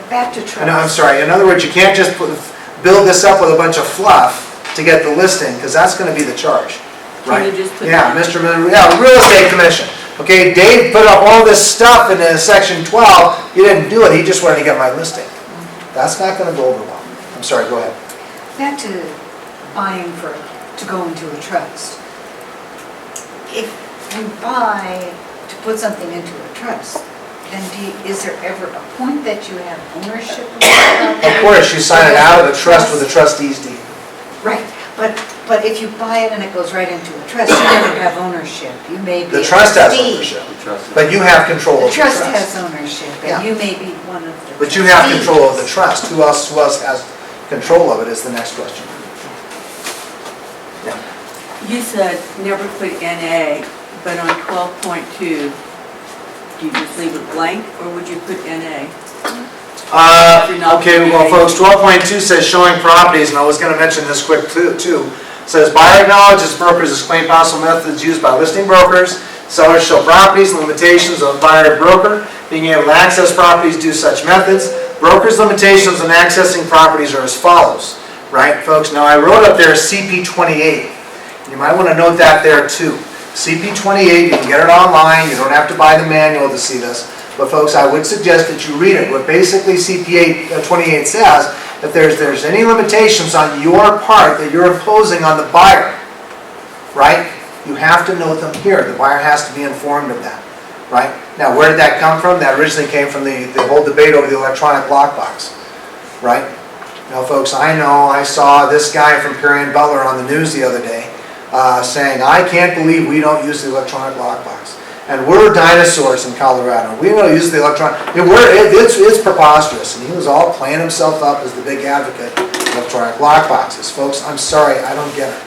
I: Back to trust.
A: I'm sorry. In other words, you can't just build this up with a bunch of fluff to get the listing, because that's going to be the charge. Right?
E: Can you just put
A: Yeah,
E: that?
A: Real Estate Commission. Okay, Dave put up all this stuff in section 12, he didn't do it, he just wanted to get my listing. That's not gonna go over well. I'm sorry, go ahead.
I: Back to buying to go into a trust. If you buy to put something into a trust, then is there ever a point that you have ownership of it?
A: Of course, you sign it out of the trust with a trustee's deed.
I: Right, but if you buy it and it goes right into a trust, you never have ownership. You may be
A: The
I: a
A: trust has
I: trustee.
A: ownership,
C: The trust-
A: but you have control
I: The
A: of the trust.
I: trust has ownership,
A: Yeah.
I: and you may be one of the
A: But you have
I: trustees.
A: control of the trust. Who else has control of it is the next question.
J: You said never put NA, but on 12.2, do you just leave it blank, or would you put NA?
A: Okay, well, folks, 12.2 says showing properties, and I was gonna mention this quick too. Says buyer acknowledges brokers explain possible methods used by listing brokers. Sellers show properties and limitations of buyer broker. Being able to access properties, do such methods. Brokers' limitations on accessing properties are as follows, right, folks? Now, I wrote up there CP 28. You might want to note that there too. CP 28, you can get it online, you don't have to buy the manual to see this. But folks, I would suggest that you read it. What basically CP 28 says, if there's any limitations on your part that you're imposing on the buyer, right, you have to note them here. The buyer has to be informed of that, right? Now, where did that come from? That originally came from the whole debate over the electronic lockbox, right? Now, folks, I saw this guy from Perry and Butler on the news the other day saying, I can't believe we don't use the electronic lockbox. And we're dinosaurs in Colorado. We don't use the electronic, it's preposterous. And he was all playing himself up as the big advocate of electronic lockboxes. Folks, I'm sorry, I don't get it.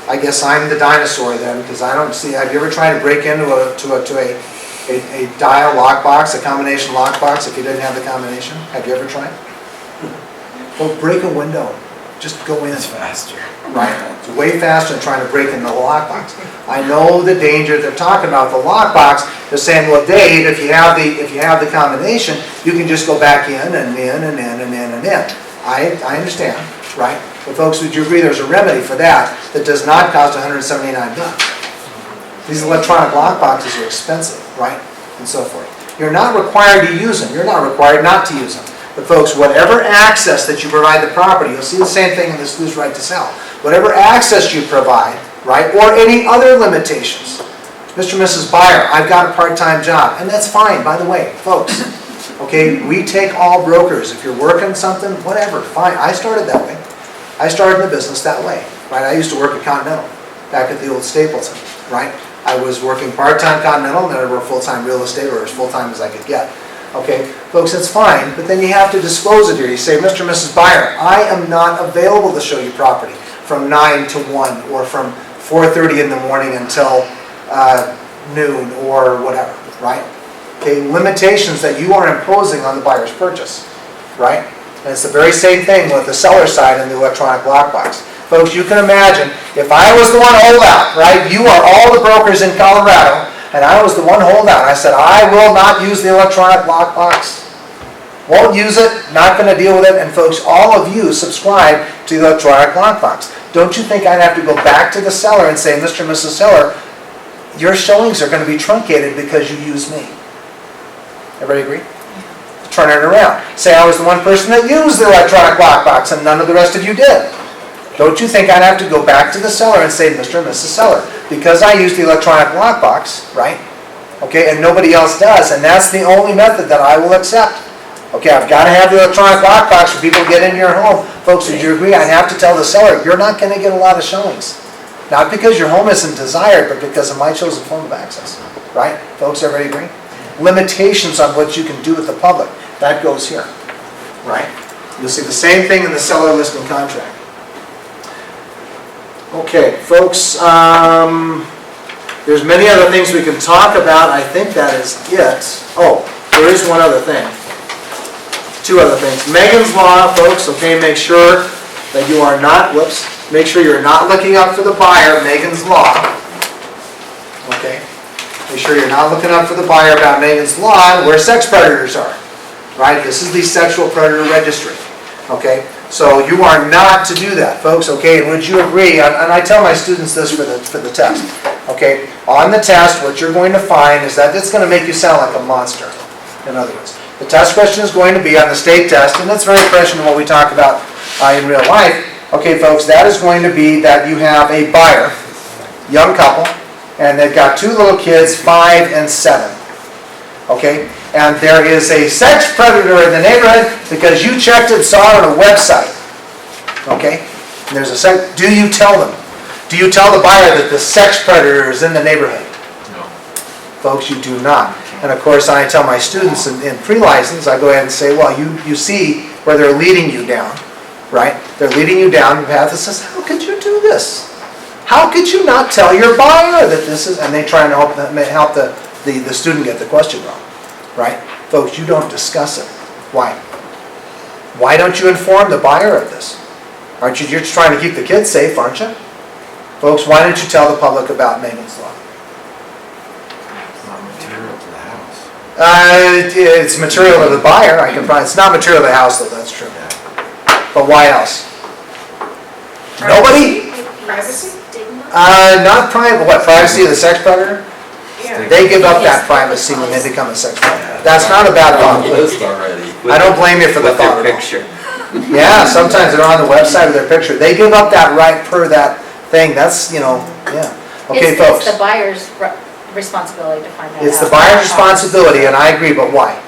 A: I guess I'm the dinosaur then, because I don't see, have you ever tried to break into a dial lockbox, a combination lockbox, if you didn't have the combination? Have you ever tried? Well, break a window. Just go in. It's faster. Right? It's way faster than trying to break into the lockbox. I know the danger they're talking about. The lockbox, they're saying, well, Dave, if you have the combination, you can just go back in and in and in and in and in. I understand, right? But folks, would you agree there's a remedy for that does not cost $179? These electronic lockboxes are expensive, right? And so forth. You're not required to use them. You're not required not to use them. But folks, whatever access that you provide the property, you'll see the same thing in this lose right to sell. Whatever access you provide, right, or any other limitations. Mr. and Mrs. Buyer, I've got a part-time job, and that's fine, by the way, folks. Okay, we take all brokers. If you're working something, whatever, fine. I started that way. I started in the business that way, right? I used to work at Continental, back at the old Stapleton, right? I was working part-time Continental, and then I worked full-time real estate, or as full-time as I could get. Okay, folks, that's fine, but then you have to disclose it here. You say, Mr. and Mrs. Buyer, I am not available to show you property from 9 to 1, or from 4:30 in the morning until noon, or whatever, right? Okay, limitations that you are imposing on the buyer's purchase, right? And it's the very same thing with the seller side and the electronic lockbox. Folks, you can imagine, if I was the one holdout, right? You are all the brokers in Colorado, and I was the one holdout. I said, I will not use the electronic lockbox. Won't use it, not going to deal with it. And folks, all of you subscribe to the electronic lockbox. Don't you think I'd have to go back to the seller and say, Mr. and Mrs. Seller, your showings are going to be truncated because you use me? Everybody agree? Turn it around. Say I was the one person that used the electronic lockbox and none of the rest of you did. Don't you think I'd have to go back to the seller and say, Mr. and Mrs. Seller, because I use the electronic lockbox, right? Okay, and nobody else does, and that's the only method that I will accept. Okay, I've got to have the electronic lockbox for people to get into your home. Folks, would you agree? I'd have to tell the seller, you're not going to get a lot of showings. Not because your home isn't desired, but because of my chosen form of access. Right? Folks, everybody agree? Limitations on what you can do with the public. That goes here. Right? You'll see the same thing in the seller listing contract. Okay, folks, there's many other things we can talk about. I think that is it. Oh, there is one other thing. Two other things. Megan's Law, folks, okay, make sure that you are not, make sure you're not looking up for the buyer, Megan's Law. Okay? Make sure you're not looking up for the buyer about Megan's Law and where sex predators are. Right? This is the sexual predator registry. Okay? So you are not to do that, folks, okay? And would you agree, and I tell my students this for the test, Okay, on the test, what you're going to find is that it's gonna make you sound like a monster, in other words. The test question is going to be on the state test, and it's very fresh in what we talk about in real life. Okay, folks, that is going to be that you have a buyer, young couple, and they've got two little kids, 5 and 7. Okay, and there is a sex predator in the neighborhood because you checked it, saw it on a website. Okay, and there's a sex, do you tell them? Do you tell the buyer that the sex predator is in the neighborhood?
H: No.
A: Folks, you do not. And of course, I tell my students in pre-license, I go ahead and say, well, you see where they're leading you down, right? They're leading you down the path that says, how could you do this? How could you not tell your buyer that this is, and they try and help the student get the question wrong, right? Folks, you don't discuss it. Why? Why don't you inform the buyer of this? Aren't you, you're just trying to keep the kids safe, aren't you? Folks, why don't you tell the public about Megan's Law?
H: It's not material to the house.
A: It's material to the buyer, I can probably, it's not material to the house though, that's true. But why else? Nobody?
D: Privacy?
A: Not private, what, privacy of the sex predator? They give up that privacy when they become a sex predator. That's not a bad
H: On
A: thought.
H: the list already.
A: I don't blame you for the
C: With their
A: thought.
C: picture.
A: Yeah, sometimes they're on the website with their picture. They give up that right per that thing, that's, you know, yeah. Okay, folks.
B: It's the buyer's responsibility to find that out.
A: It's the buyer's responsibility, and I agree, but why?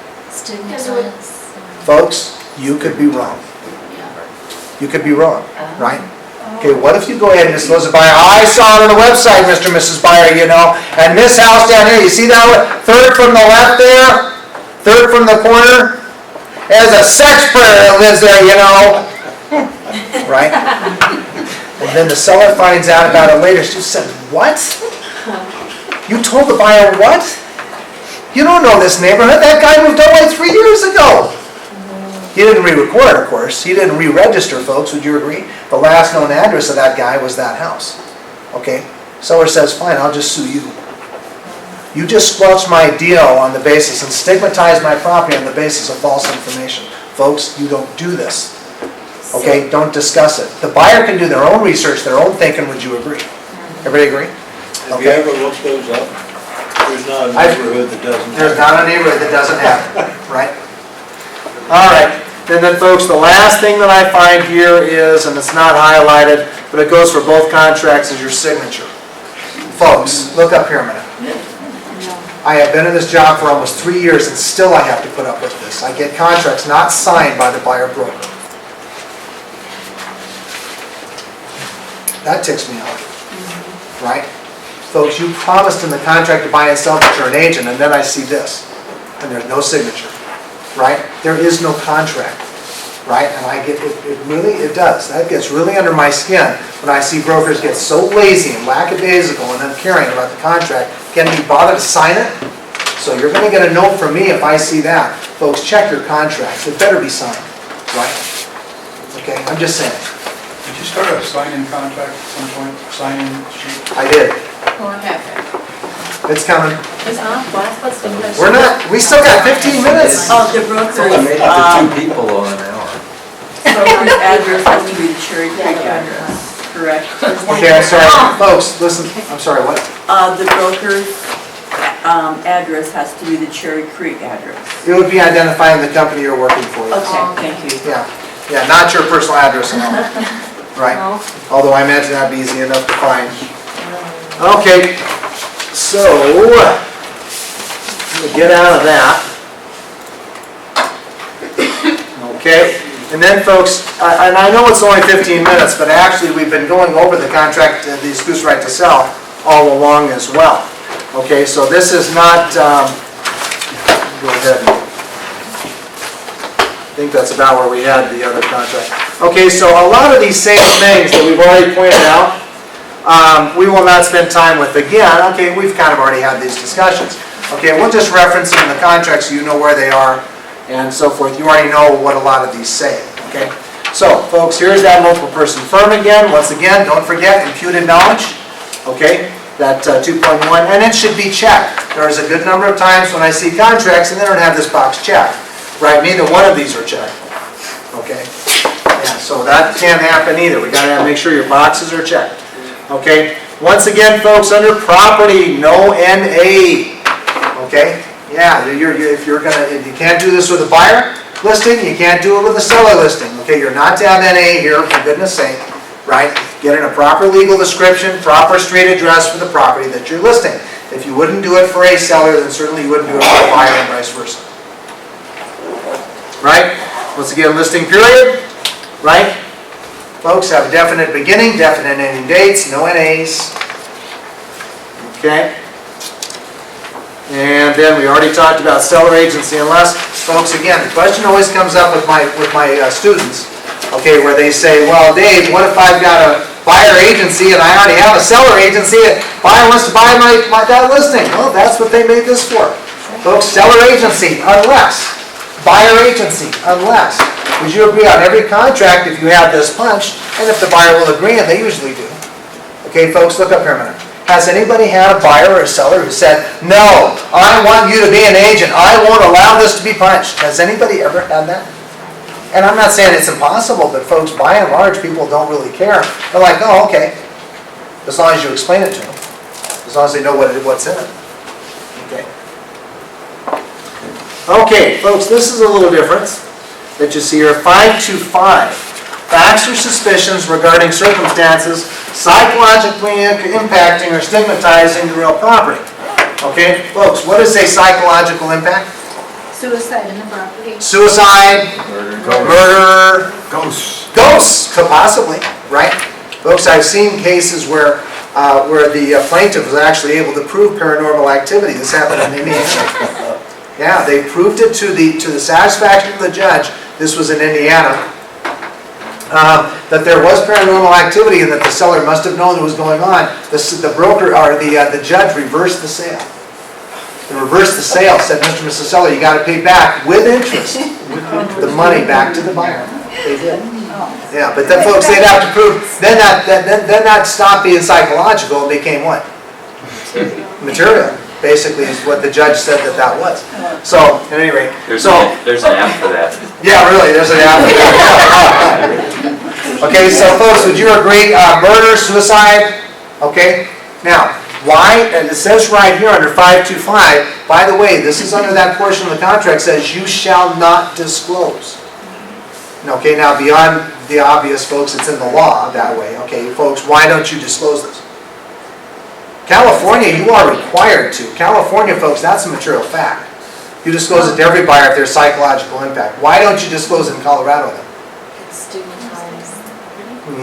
A: Folks, you could be wrong. You could be wrong, right? Okay, what if you go ahead and disclose a buyer? I saw it on the website, Mr. and Mrs. Buyer, you know, and this house down here, you see that one? Third from the left there? Third from the corner? There's a sex predator that lives there, you know? Right? And then the seller finds out about it later. She said, what? You told the buyer what? You don't know this neighborhood. That guy moved out like 3 years ago. He didn't re-record, of course. He didn't re-register, folks. Would you agree? The last known address of that guy was that house. Okay? Seller says, fine, I'll just sue you. You just squelched my deal on the basis and stigmatized my property on the basis of false information. Folks, you don't do this. Okay? Don't discuss it. The buyer can do their own research, their own thinking. Would you agree? Everybody agree?
K: Have you ever looked those up? There's not a neighborhood that doesn't.
A: There's not a neighborhood that doesn't have it, right? All right, and then folks, the last thing that I find here is, and it's not highlighted, but it goes for both contracts, is your signature. Folks, look up here a minute. I have been in this job for almost 3 years and still I have to put up with this. I get contracts not signed by the buyer broker. That ticks me off, right? Folks, you promised in the contract to buy and sell that you're an agent, and then I see this, and there's no signature, right? There is no contract, right? And I get, it does. That gets really under my skin when I see brokers get so lazy and lackadaisical and uncaring about the contract. Can you bother to sign it? So you're gonna get a note from me if I see that. Folks, check your contracts. It better be signed, right? Okay, I'm just saying.
F: Did you start a sign-in contract at some point, sign-in sheet?
A: I did.
D: What happened?
A: It's coming.
B: What's the question?
A: We're not, we still got 15 minutes.
J: Oh, the broker,
H: It's only made it to 2 people on an hour.
J: broker's address has to be the Cherry Creek address, correct?
A: Okay, I'm sorry. Folks, listen, I'm sorry, what?
J: The broker's address has to be the Cherry Creek address.
A: It would be identifying the company you're working for.
J: Okay, thank you.
A: Yeah, not your personal address and all, right? Although I imagine that'd be easy enough to find. Okay, so, let me get out of that. Okay, and then folks, and I know it's only 15 minutes, but actually we've been going over the contract, the exclusive right to sell, all along as well. Okay, so this is not, go ahead. I think that's about where we had the other contract. Okay, so a lot of these same things that we've already pointed out, we will not spend time with again. Okay, we've kind of already had these discussions. Okay, we'll just reference them in the contract so you know where they are and so forth. You already know what a lot of these say, okay? So, folks, here's that multiple person firm again. Once again, don't forget imputed knowledge, okay? That 2.1, and it should be checked. There's a good number of times when I see contracts and they don't have this box checked. Right, neither one of these are checked, okay? Yeah, so that can't happen either. We gotta make sure your boxes are checked, okay? Once again, folks, under property, no NA, okay? Yeah, if you can't do this with a buyer listing, you can't do it with a seller listing, okay? You're not to have NA here, for goodness sake, right? Get in a proper legal description, proper street address for the property that you're listing. If you wouldn't do it for a seller, then certainly you wouldn't do it for a buyer and vice versa. Right? Once again, listing period, right? Folks, have a definite beginning, definite ending dates, no NAs. Okay? And then we already talked about seller agency unless, folks, again, the question always comes up with my students, okay, where they say, well, Dave, what if I've got a buyer agency and I already have a seller agency and buyer wants to buy that listing? Well, that's what they made this for. Folks, seller agency unless, buyer agency unless. Would you agree on every contract if you have this punched and if the buyer will agree, and they usually do? Okay, folks, look up here a minute. Has anybody had a buyer or a seller who said, no, I want you to be an agent, I won't allow this to be punched? Has anybody ever had that? And I'm not saying it's impossible, but folks, by and large, people don't really care. They're like, oh, okay, as long as you explain it to them, as long as they know what's in it. Okay. Okay, folks, this is a little different that you see here. 525. Facts or suspicions regarding circumstances psychologically impacting or stigmatizing the real property. Okay, folks, what is a psychological impact?
I: Suicide in the property.
A: Suicide, murder, ghosts, possibly, right? Folks, I've seen cases where the plaintiff was actually able to prove paranormal activity. This happened in Indiana. Yeah, they proved it to the satisfaction of the judge. This was in Indiana. That there was paranormal activity and that the seller must have known what was going on. The broker or the judge reversed the sale. They reversed the sale, said, Mr. and Mrs. Seller, you got to pay back with interest the money back to the buyer. They did. Yeah, but then folks, they'd have to prove, then that stopped being psychological and became what? Material. Basically is what the judge said that was. So, at any rate.
C: There's an app for that.
A: Yeah, really, there's an app for that. Okay, so folks, would you agree, murder, suicide? Okay, now, why, and it says right here under 525, by the way, this is under that portion of the contract says you shall not disclose. Okay, now beyond the obvious, folks, it's in the law that way. Okay, folks, why don't you disclose this? California, you are required to. California, folks, that's a material fact. You disclose it to every buyer if there's psychological impact. Why don't you disclose it in Colorado then?
B: Stigmatized.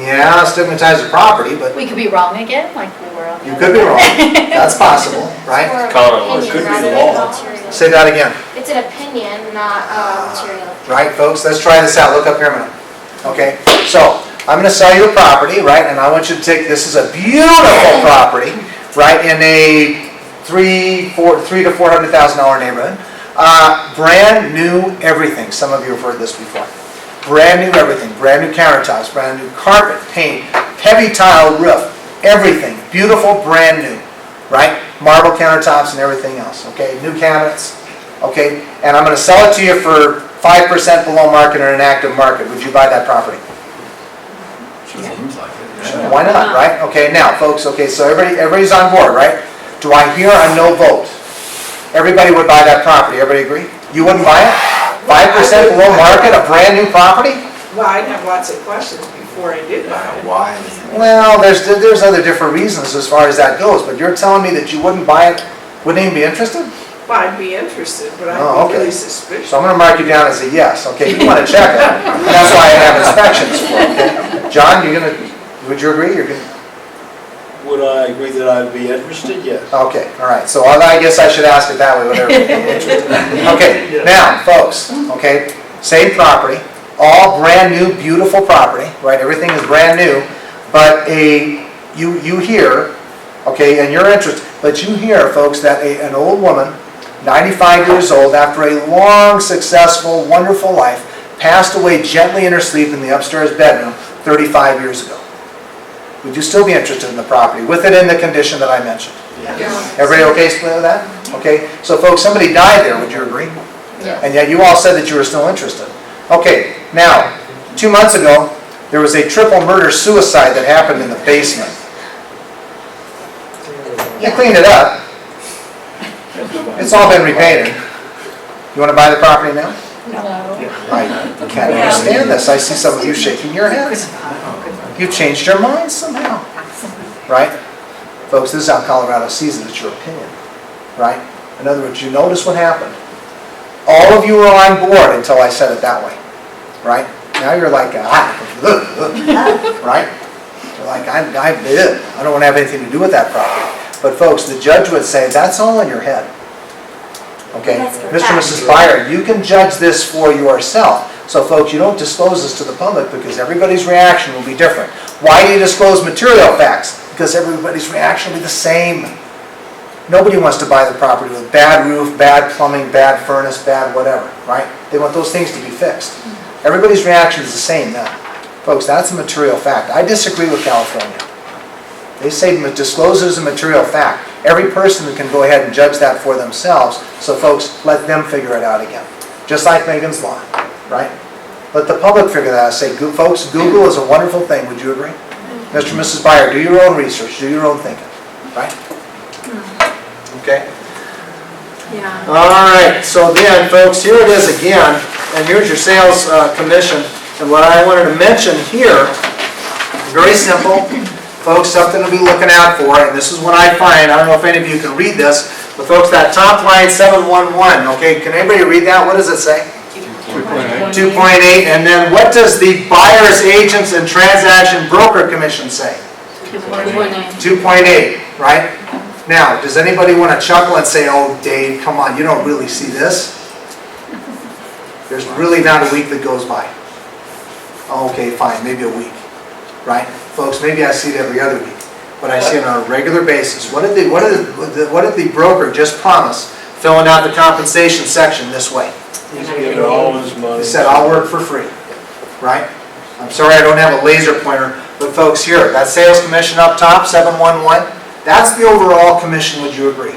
A: Yeah, stigmatize the property, but
B: We could be wrong again, like we were on the
A: you
B: other
A: could be
B: one.
A: wrong. That's possible, right?
G: Colorado.
K: Could be the law.
A: Say that again.
L: It's an opinion, not material.
A: Right, folks? Let's try this out. Look up here a minute. Okay, so I'm going to sell you a property, right? And I want you to take, this is a beautiful property, right? In a $300,000 to $400,000 neighborhood. Brand new everything. Some of you have heard this before. Brand new everything. Brand new countertops, brand new carpet, paint, heavy tile roof, everything. Beautiful, brand new, right? Marble countertops and everything else, okay? New cabinets, okay? And I'm going to sell it to you for 5% below market in an active market. Would you buy that property?
H: Seems like it.
A: Sure, why not, right? Okay, now, folks, okay, so everybody's on board, right? Do I hear a no vote? Everybody would buy that property. Everybody agree? You wouldn't buy it? 5% below market, a brand new property?
M: Well, I'd have lots of questions before I did buy it.
H: Why?
A: Well, there's other different reasons as far as that goes, but you're telling me that you wouldn't buy it, wouldn't even be interested?
M: Well, I'd be interested, but
A: Oh,
M: I'd be
A: okay.
M: really suspicious.
A: So I'm gonna mark you down as a yes, okay? You wanna check it. That's why I have inspections for, okay? John, would you agree? You're gonna,
K: Would I agree that I'd be interested? Yes.
A: okay, all right. So I guess I should ask it that way, whatever. Okay, now, folks, okay, same property, all brand new, beautiful property, right? Everything is brand new, but you hear, okay, and you're interested, but you hear, folks, that an old woman, 95 years old, after a long, successful, wonderful life, passed away gently in her sleep in the upstairs bedroom 35 years ago. Would you still be interested in the property, with it in the condition that I mentioned?
M: Yes.
A: Everybody okay with that? Okay, so folks, somebody died there, would you agree?
B: Yes.
A: And yet you all said that you were still interested. Okay, now, 2 months ago, there was a triple murder suicide that happened in the basement. They cleaned it up. It's all been repainted. You wanna buy the property now?
B: No.
A: I can't understand this. I see some of you shaking your heads. You've changed your minds somehow, right? Folks, this is how Colorado sees it. It's your opinion, right? In other words, you notice what happened. All of you were on board until I said it that way, right? Now you're like, right? You're like, I don't want to have anything to do with that property. But folks, the judge would say, that's all in your head. Okay?
E: That's
A: Mr. and
E: correct.
A: Mrs. Byer, you can judge this for yourself. So folks, you don't disclose this to the public because everybody's reaction will be different. Why do you disclose material facts? Because everybody's reaction will be the same. Nobody wants to buy the property with bad roof, bad plumbing, bad furnace, bad whatever, right? They want those things to be fixed. Everybody's reaction is the same then. Folks, that's a material fact. I disagree with California. They say disclose it as a material fact. Every person can go ahead and judge that for themselves. So folks, let them figure it out again. Just like Megan's Law, right? Let the public figure that out. Say, folks, Google is a wonderful thing. Would you agree? Mr. and Mrs. Byer, do your own research. Do your own thinking, right? Okay?
E: Yeah.
A: All right, so then, folks, here it is again, and here's your sales commission. And what I wanted to mention here, very simple, folks, something to be looking out for, and this is what I find. I don't know if any of you can read this, but folks, that top line 711, okay, can anybody read that? What does it say? 2.8, and then what does the buyer's agents and transaction broker commission say? 2.8, right? Now, does anybody want to chuckle and say, oh, Dave, come on, you don't really see this? There's really not a week that goes by. Okay, fine, maybe a week, right? Folks, maybe I see it every other week, but I see it on a regular basis. What did the broker just promise filling out the compensation section this way?
K: He's giving all his money.
A: He said, I'll work for free, right? I'm sorry I don't have a laser pointer, but folks, here, that sales commission up top, 711, that's the overall commission, would you agree?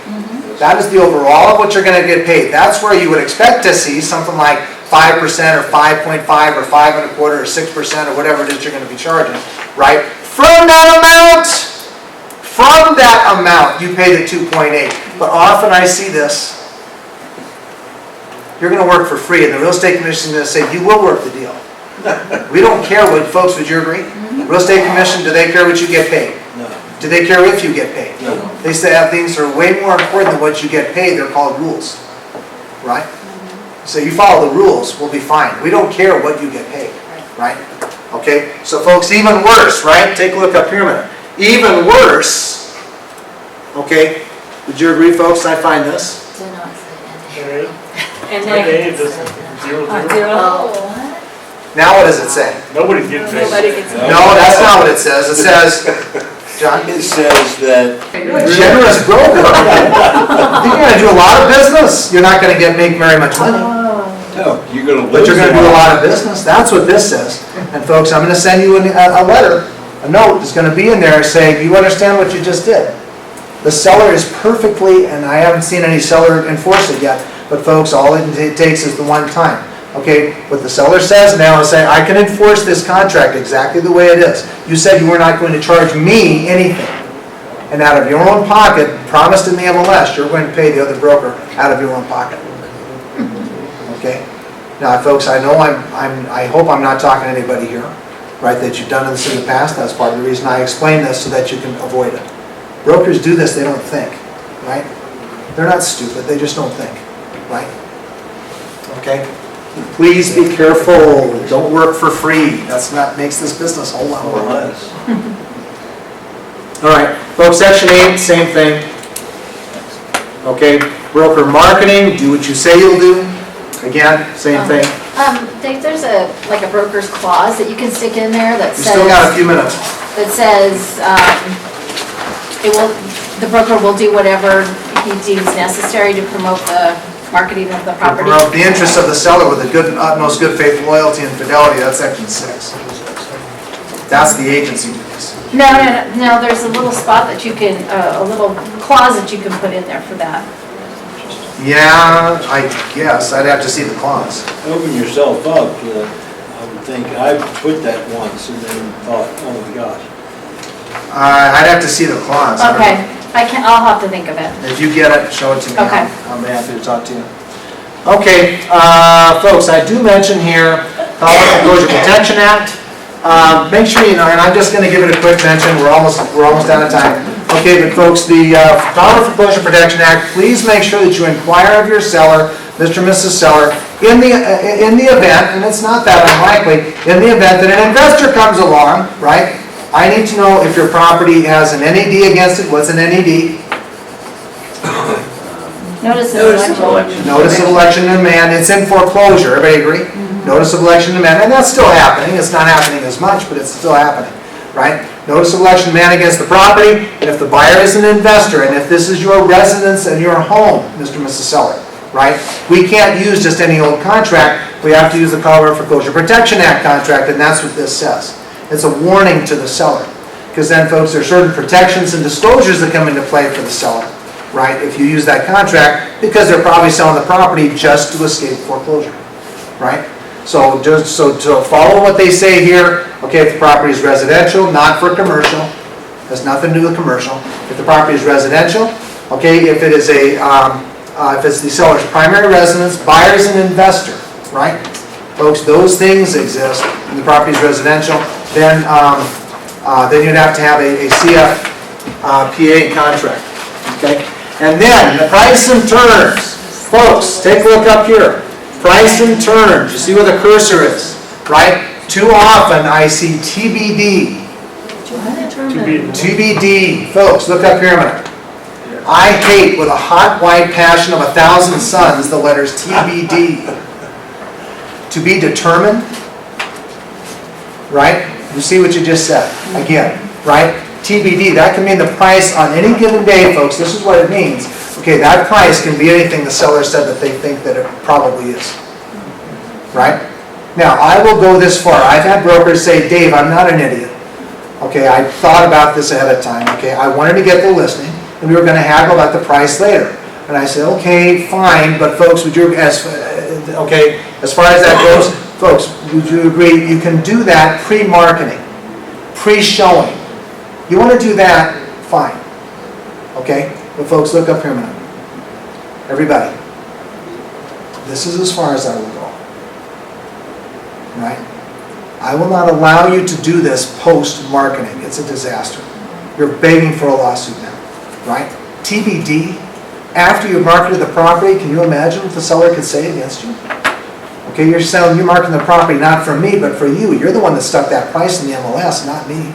A: That is the overall of what you're going to get paid. That's where you would expect to see something like 5% or 5.5 or 5.25 or 6% or whatever it is you're going to be charging, right? From that amount, you pay the 2.8. But often I see this. You're going to work for free, and the real estate commission is going to say, you will work the deal. We don't care what, folks, would you agree? Real estate commission, do they care what you get paid?
K: No.
A: Do they care if you get paid?
K: No.
A: They say have things that are way more important than what you get paid. They're called rules, right? So you follow the rules, we'll be fine. We don't care what you get paid, right? Okay, so folks, even worse, right? Take a look up here a minute. Even worse, okay, would you agree, folks? I find this.
B: Do not say
E: And
K: Okay,
E: then,
K: this is 0, 0.
A: Now what does it say?
K: Nobody gets paid.
E: nobody gets.
A: No, that's not what it says. It says, John?
K: It says that.
A: You're a generous broker. You're gonna do a lot of business. You're not gonna make very much money.
K: No, you're gonna lose.
A: But you're gonna do a lot of business. That's what this says. And folks, I'm gonna send you a letter, a note that's gonna be in there saying, you understand what you just did? The seller is perfectly, and I haven't seen any seller enforce it yet, but folks, all it takes is the one time. Okay, what the seller says now is saying, I can enforce this contract exactly the way it is. You said you were not going to charge me anything. And out of your own pocket, promised in the MLS, you're going to pay the other broker out of your own pocket. Okay? Now, folks, I know I hope I'm not talking to anybody here, right, that you've done this in the past. That's part of the reason I explain this, so that you can avoid it. Brokers do this, they don't think, right? They're not stupid, they just don't think, right? Okay? Please be careful, don't work for free. That's not, makes this business a whole lot more money. All right, folks, section 8, same thing. Okay, broker marketing, do what you say you'll do. Again, same thing.
B: Dave, there's a broker's clause that you can stick in there that
A: You
B: says.
A: still got a few minutes.
B: That says, the broker will do whatever he deems necessary to promote the marketing of the property.
A: Promote the interests of the seller with the utmost good faith, loyalty, and fidelity. That's section 6. That's the agency duties.
B: No, there's a little spot that you can, a little clause that you can put in there for that.
A: Yeah, I guess. I'd have to see the clause.
K: Open yourself up to that. I would think, I put that once and then thought, oh my gosh.
A: I'd have to see the clause.
B: Okay, I'll have to think of it.
A: If you get it, show it to me.
B: Okay.
A: I'm happy to talk to you. Okay, folks, I do mention here, Colorado Foreclosure Protection Act. Make sure you know, and I'm just gonna give it a quick mention, we're almost out of time. Okay, but folks, the Colorado Foreclosure Protection Act, please make sure that you inquire of your seller, Mr. and Mrs. Seller, in the event, and it's not that unlikely, in the event that an investor comes along, right? I need to know if your property has an NED against it. What's an NED?
B: Notice of election.
A: Notice of election and demand. It's in foreclosure, everybody agree? Notice of election and demand, and that's still happening. It's not happening as much, but it's still happening, right? Notice of election and demand against the property, and if the buyer is an investor, and if this is your residence and your home, Mr. and Mrs. Seller, right? We can't use just any old contract. We have to use the Colorado Foreclosure Protection Act contract, and that's what this says. It's a warning to the seller. Because then, folks, there are certain protections and disclosures that come into play for the seller, right? If you use that contract, because they're probably selling the property just to escape foreclosure, right? So to follow what they say here, okay, if the property is residential, not for commercial, has nothing to do with commercial. If the property is residential, okay, if it is if it's the seller's primary residence, buyer is an investor, right? Folks, those things exist, and the property is residential, then you'd have to have a CFPA contract, okay? And then, the price and terms. Folks, take a look up here. Price and terms, you see where the cursor is, right? Too often, I see TBD. TBD. Folks, look up here a minute. I hate with a hot white passion of 1,000 suns the letters TBD. To be determined, right? You see what you just said, again, right? TBD, that can mean the price on any given day, folks, this is what it means. Okay, that price can be anything the seller said that they think that it probably is, right? Now, I will go this far. I've had brokers say, Dave, I'm not an idiot. Okay, I thought about this ahead of time, okay? I wanted to get the listing, and we were gonna haggle about the price later. And I said, okay, fine, but folks, would you, as far as that goes, folks, would you agree you can do that pre-marketing, pre-showing? You want to do that, fine, okay? But folks, look up here a minute. Everybody, this is as far as I will go, right? I will not allow you to do this post-marketing. It's a disaster. You're begging for a lawsuit now, right? TBD. After you've marketed the property, can you imagine what the seller could say against you? Okay, you're marketing the property not for me, but for you. You're the one that stuck that price in the MLS, not me.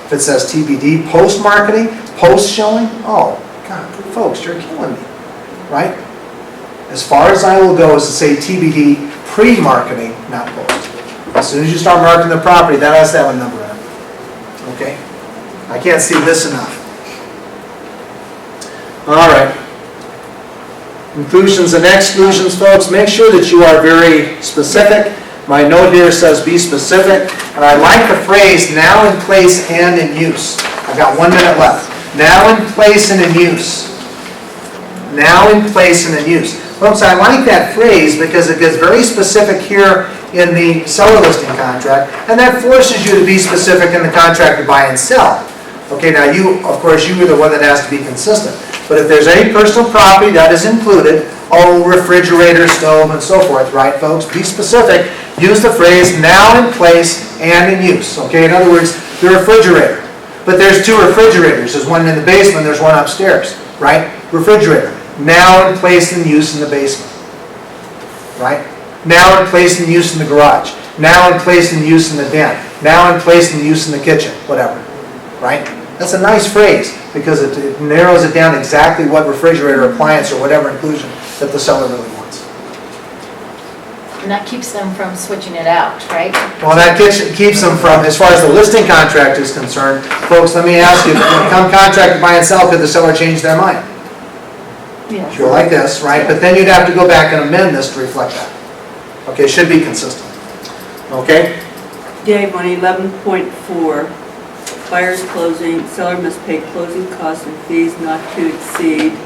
A: If it says TBD, post-marketing, post-showing, oh, God, folks, you're killing me, right? As far as I will go is to say TBD, pre-marketing, not post. As soon as you start marketing the property, that has to have a number on it, okay? I can't see this enough. All right. Inclusions and exclusions, folks, make sure that you are very specific. My note here says be specific, and I like the phrase now in place and in use. I've got 1 minute left. Now in place and in use. Now in place and in use. Folks, I like that phrase because it gets very specific here in the seller listing contract, and that forces you to be specific in the contract to buy and sell. Okay, now you, of course, you are the one that has to be consistent. But if there's any personal property that is included, refrigerator, stove, and so forth, right, folks? Be specific. Use the phrase now in place and in use. Okay, in other words, the refrigerator. But there's 2 refrigerators. There's one in the basement, there's one upstairs, right? Refrigerator. Now in place and use in the basement, right? Now in place and use in the garage. Now in place and use in the den. Now in place and use in the kitchen, whatever, right? That's a nice phrase because it narrows it down exactly what refrigerator, appliance, or whatever inclusion that the seller really wants.
B: And that keeps them from switching it out, right?
A: Well, that keeps them from, as far as the listing contract is concerned, folks, let me ask you, when you come contract to buy and sell, could the seller change their mind?
E: Yeah.
A: Sure, like this, right? But then you'd have to go back and amend this to reflect that. Okay, it should be consistent. Okay?
J: Dave, on 11.4, buyer's closing, seller must pay closing costs and fees not to exceed.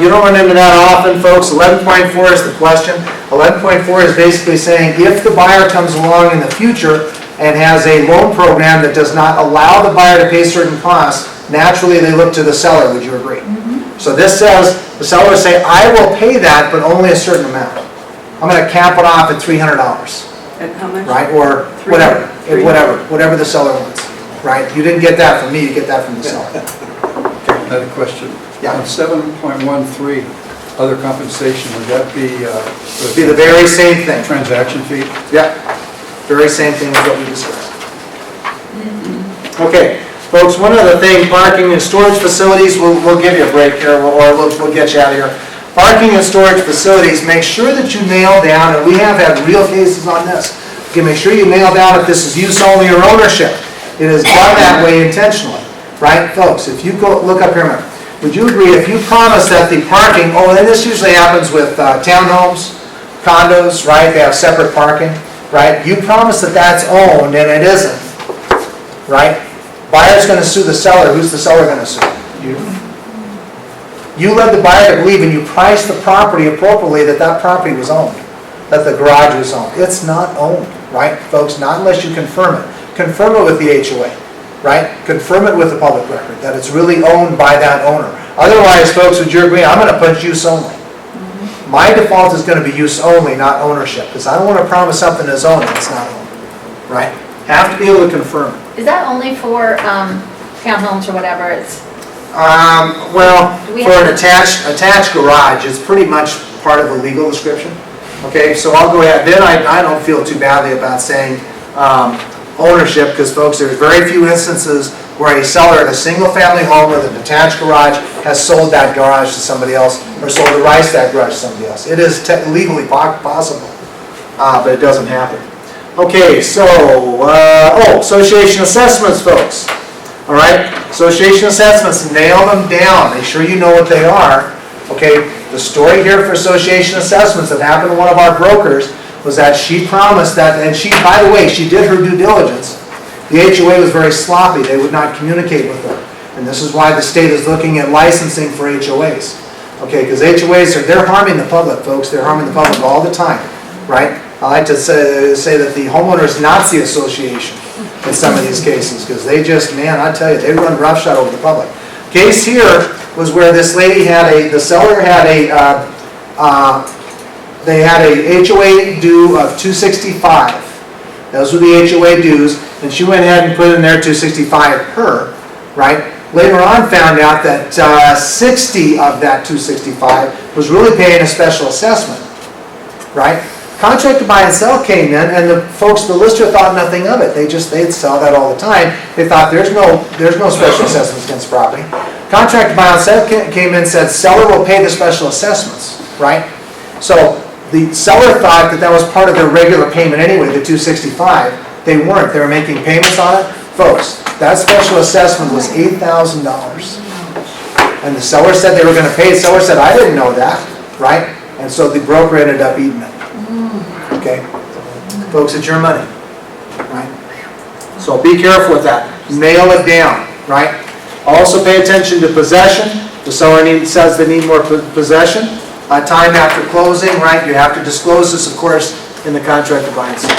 A: You don't run into that often, folks. 11.4 is the question. 11.4 is basically saying if the buyer comes along in the future, and has a loan program that does not allow the buyer to pay certain costs, naturally they look to the seller, would you agree? So this says, the seller will say, I will pay that, but only a certain amount. I'm gonna cap it off at $300,
J: At how much?
A: right, or whatever, whatever the seller wants, right? You didn't get that from me, you get that from the seller.
F: I had a question.
A: Yeah.
F: On 7.13, other compensation, would that be?
A: It'd be the very same thing.
F: Transaction fee?
A: Yeah, very same thing as what we discussed. Okay, folks, one other thing, parking and storage facilities, we'll give you a break here, or we'll get you out of here. Parking and storage facilities, make sure that you nail down, and we have had real cases on this, okay, make sure you nail down if this is use only or ownership. It is done that way intentionally, right, folks? If you go, look up here a minute. Would you agree if you promise that the parking, and this usually happens with townhomes, condos, right, they have separate parking, right? You promise that that's owned and it isn't, right? Buyer's gonna sue the seller, who's the seller gonna sue? You. You led the buyer to believe and you priced the property appropriately that that property was owned, that the garage was owned. It's not owned, right, folks? Not unless you confirm it. Confirm it with the HOA, right? Confirm it with the public record, that it's really owned by that owner. Otherwise, folks, would you agree, I'm gonna put use only. My default is gonna be use only, not ownership, because I don't wanna promise something is owned if it's not owned, right? Have to be able to confirm it.
B: Is that only for townhomes or whatever? It's
A: Well,
B: Do we
A: for an
B: have-
A: attached garage, it's pretty much part of the legal description. Okay, so I'll go ahead, then I don't feel too badly about saying ownership, because folks, there's very few instances where a seller in a single-family home with an attached garage has sold that garage to somebody else, or sold the rights to that garage to somebody else. It is legally possible, but it doesn't happen. Okay, so, association assessments, folks. All right, association assessments, nail them down, make sure you know what they are. Okay, the story here for association assessments that happened to one of our brokers was that she promised that, and she, by the way, she did her due diligence. The HOA was very sloppy, they would not communicate with her. And this is why the state is looking at licensing for HOAs. Okay, because HOAs, they're harming the public, folks, they're harming the public all the time, right? I like to say that the homeowners Nazi association in some of these cases, because they just, man, I tell you, they run roughshod over the public. Case here was where this lady had the seller had they had a HOA due of $265. Those were the HOA dues, and she went ahead and put in there $265 per, right? Later on found out that 60 of that $265 was really paying a special assessment, right? Contract to buy and sell came in, and the lister thought nothing of it. They'd sell that all the time. They thought there's no special assessments against property. Contract to buy and sell came in and said seller will pay the special assessments, right? So the seller thought that was part of their regular payment anyway, the $265. They weren't. They were making payments on it. Folks, that special assessment was $8,000. And the seller said they were going to pay it. The seller said, I didn't know that, right? And so the broker ended up eating it. Okay? Folks, it's your money, right? So be careful with that. Nail it down, right? Also pay attention to possession. The seller says they need more possession. Time after closing, right? You have to disclose this, of course, in the contract to buy and sell.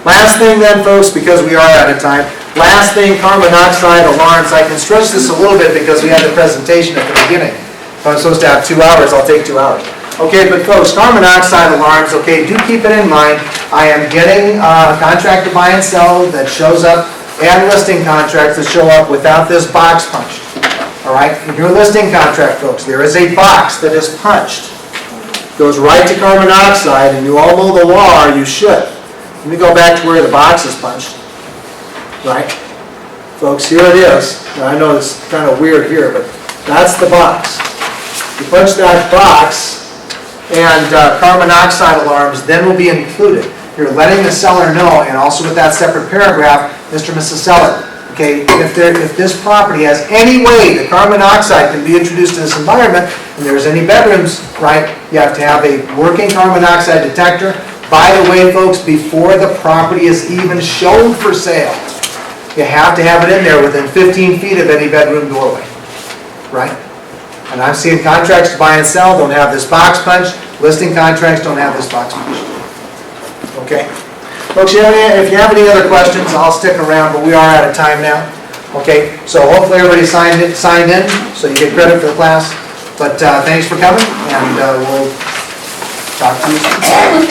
A: Last thing then, folks, because we are out of time, last thing, carbon monoxide alarms. I can stretch this a little bit because we had the presentation at the beginning. If I'm supposed to have 2 hours, I'll take 2 hours. Okay, but folks, carbon monoxide alarms, okay, do keep it in mind. I am getting a contract to buy and sell that shows up, and listing contracts that show up without this box punched. All right, in your listing contract, folks, there is a box that is punched. Goes right to carbon monoxide, and you all know the law, or you should. Let me go back to where the box is punched. Right? Folks, here it is. Now, I know it's kind of weird here, but that's the box. You punch that box, and carbon monoxide alarms then will be included. You're letting the seller know, and also with that separate paragraph, Mr. and Mrs. Seller, okay, if this property has any way that carbon monoxide can be introduced in this environment, and there's any bedrooms, right, you have to have a working carbon monoxide detector. By the way, folks, before the property is even shown for sale, you have to have it in there within 15 feet of any bedroom doorway, right? And I've seen contracts to buy and sell don't have this box punched. Listing contracts don't have this box punched. Okay? Folks, if you have any other questions, I'll stick around, but we are out of time now. Okay, so hopefully everybody signed in, so you get credit for the class. But thanks for coming, and we'll talk to you soon.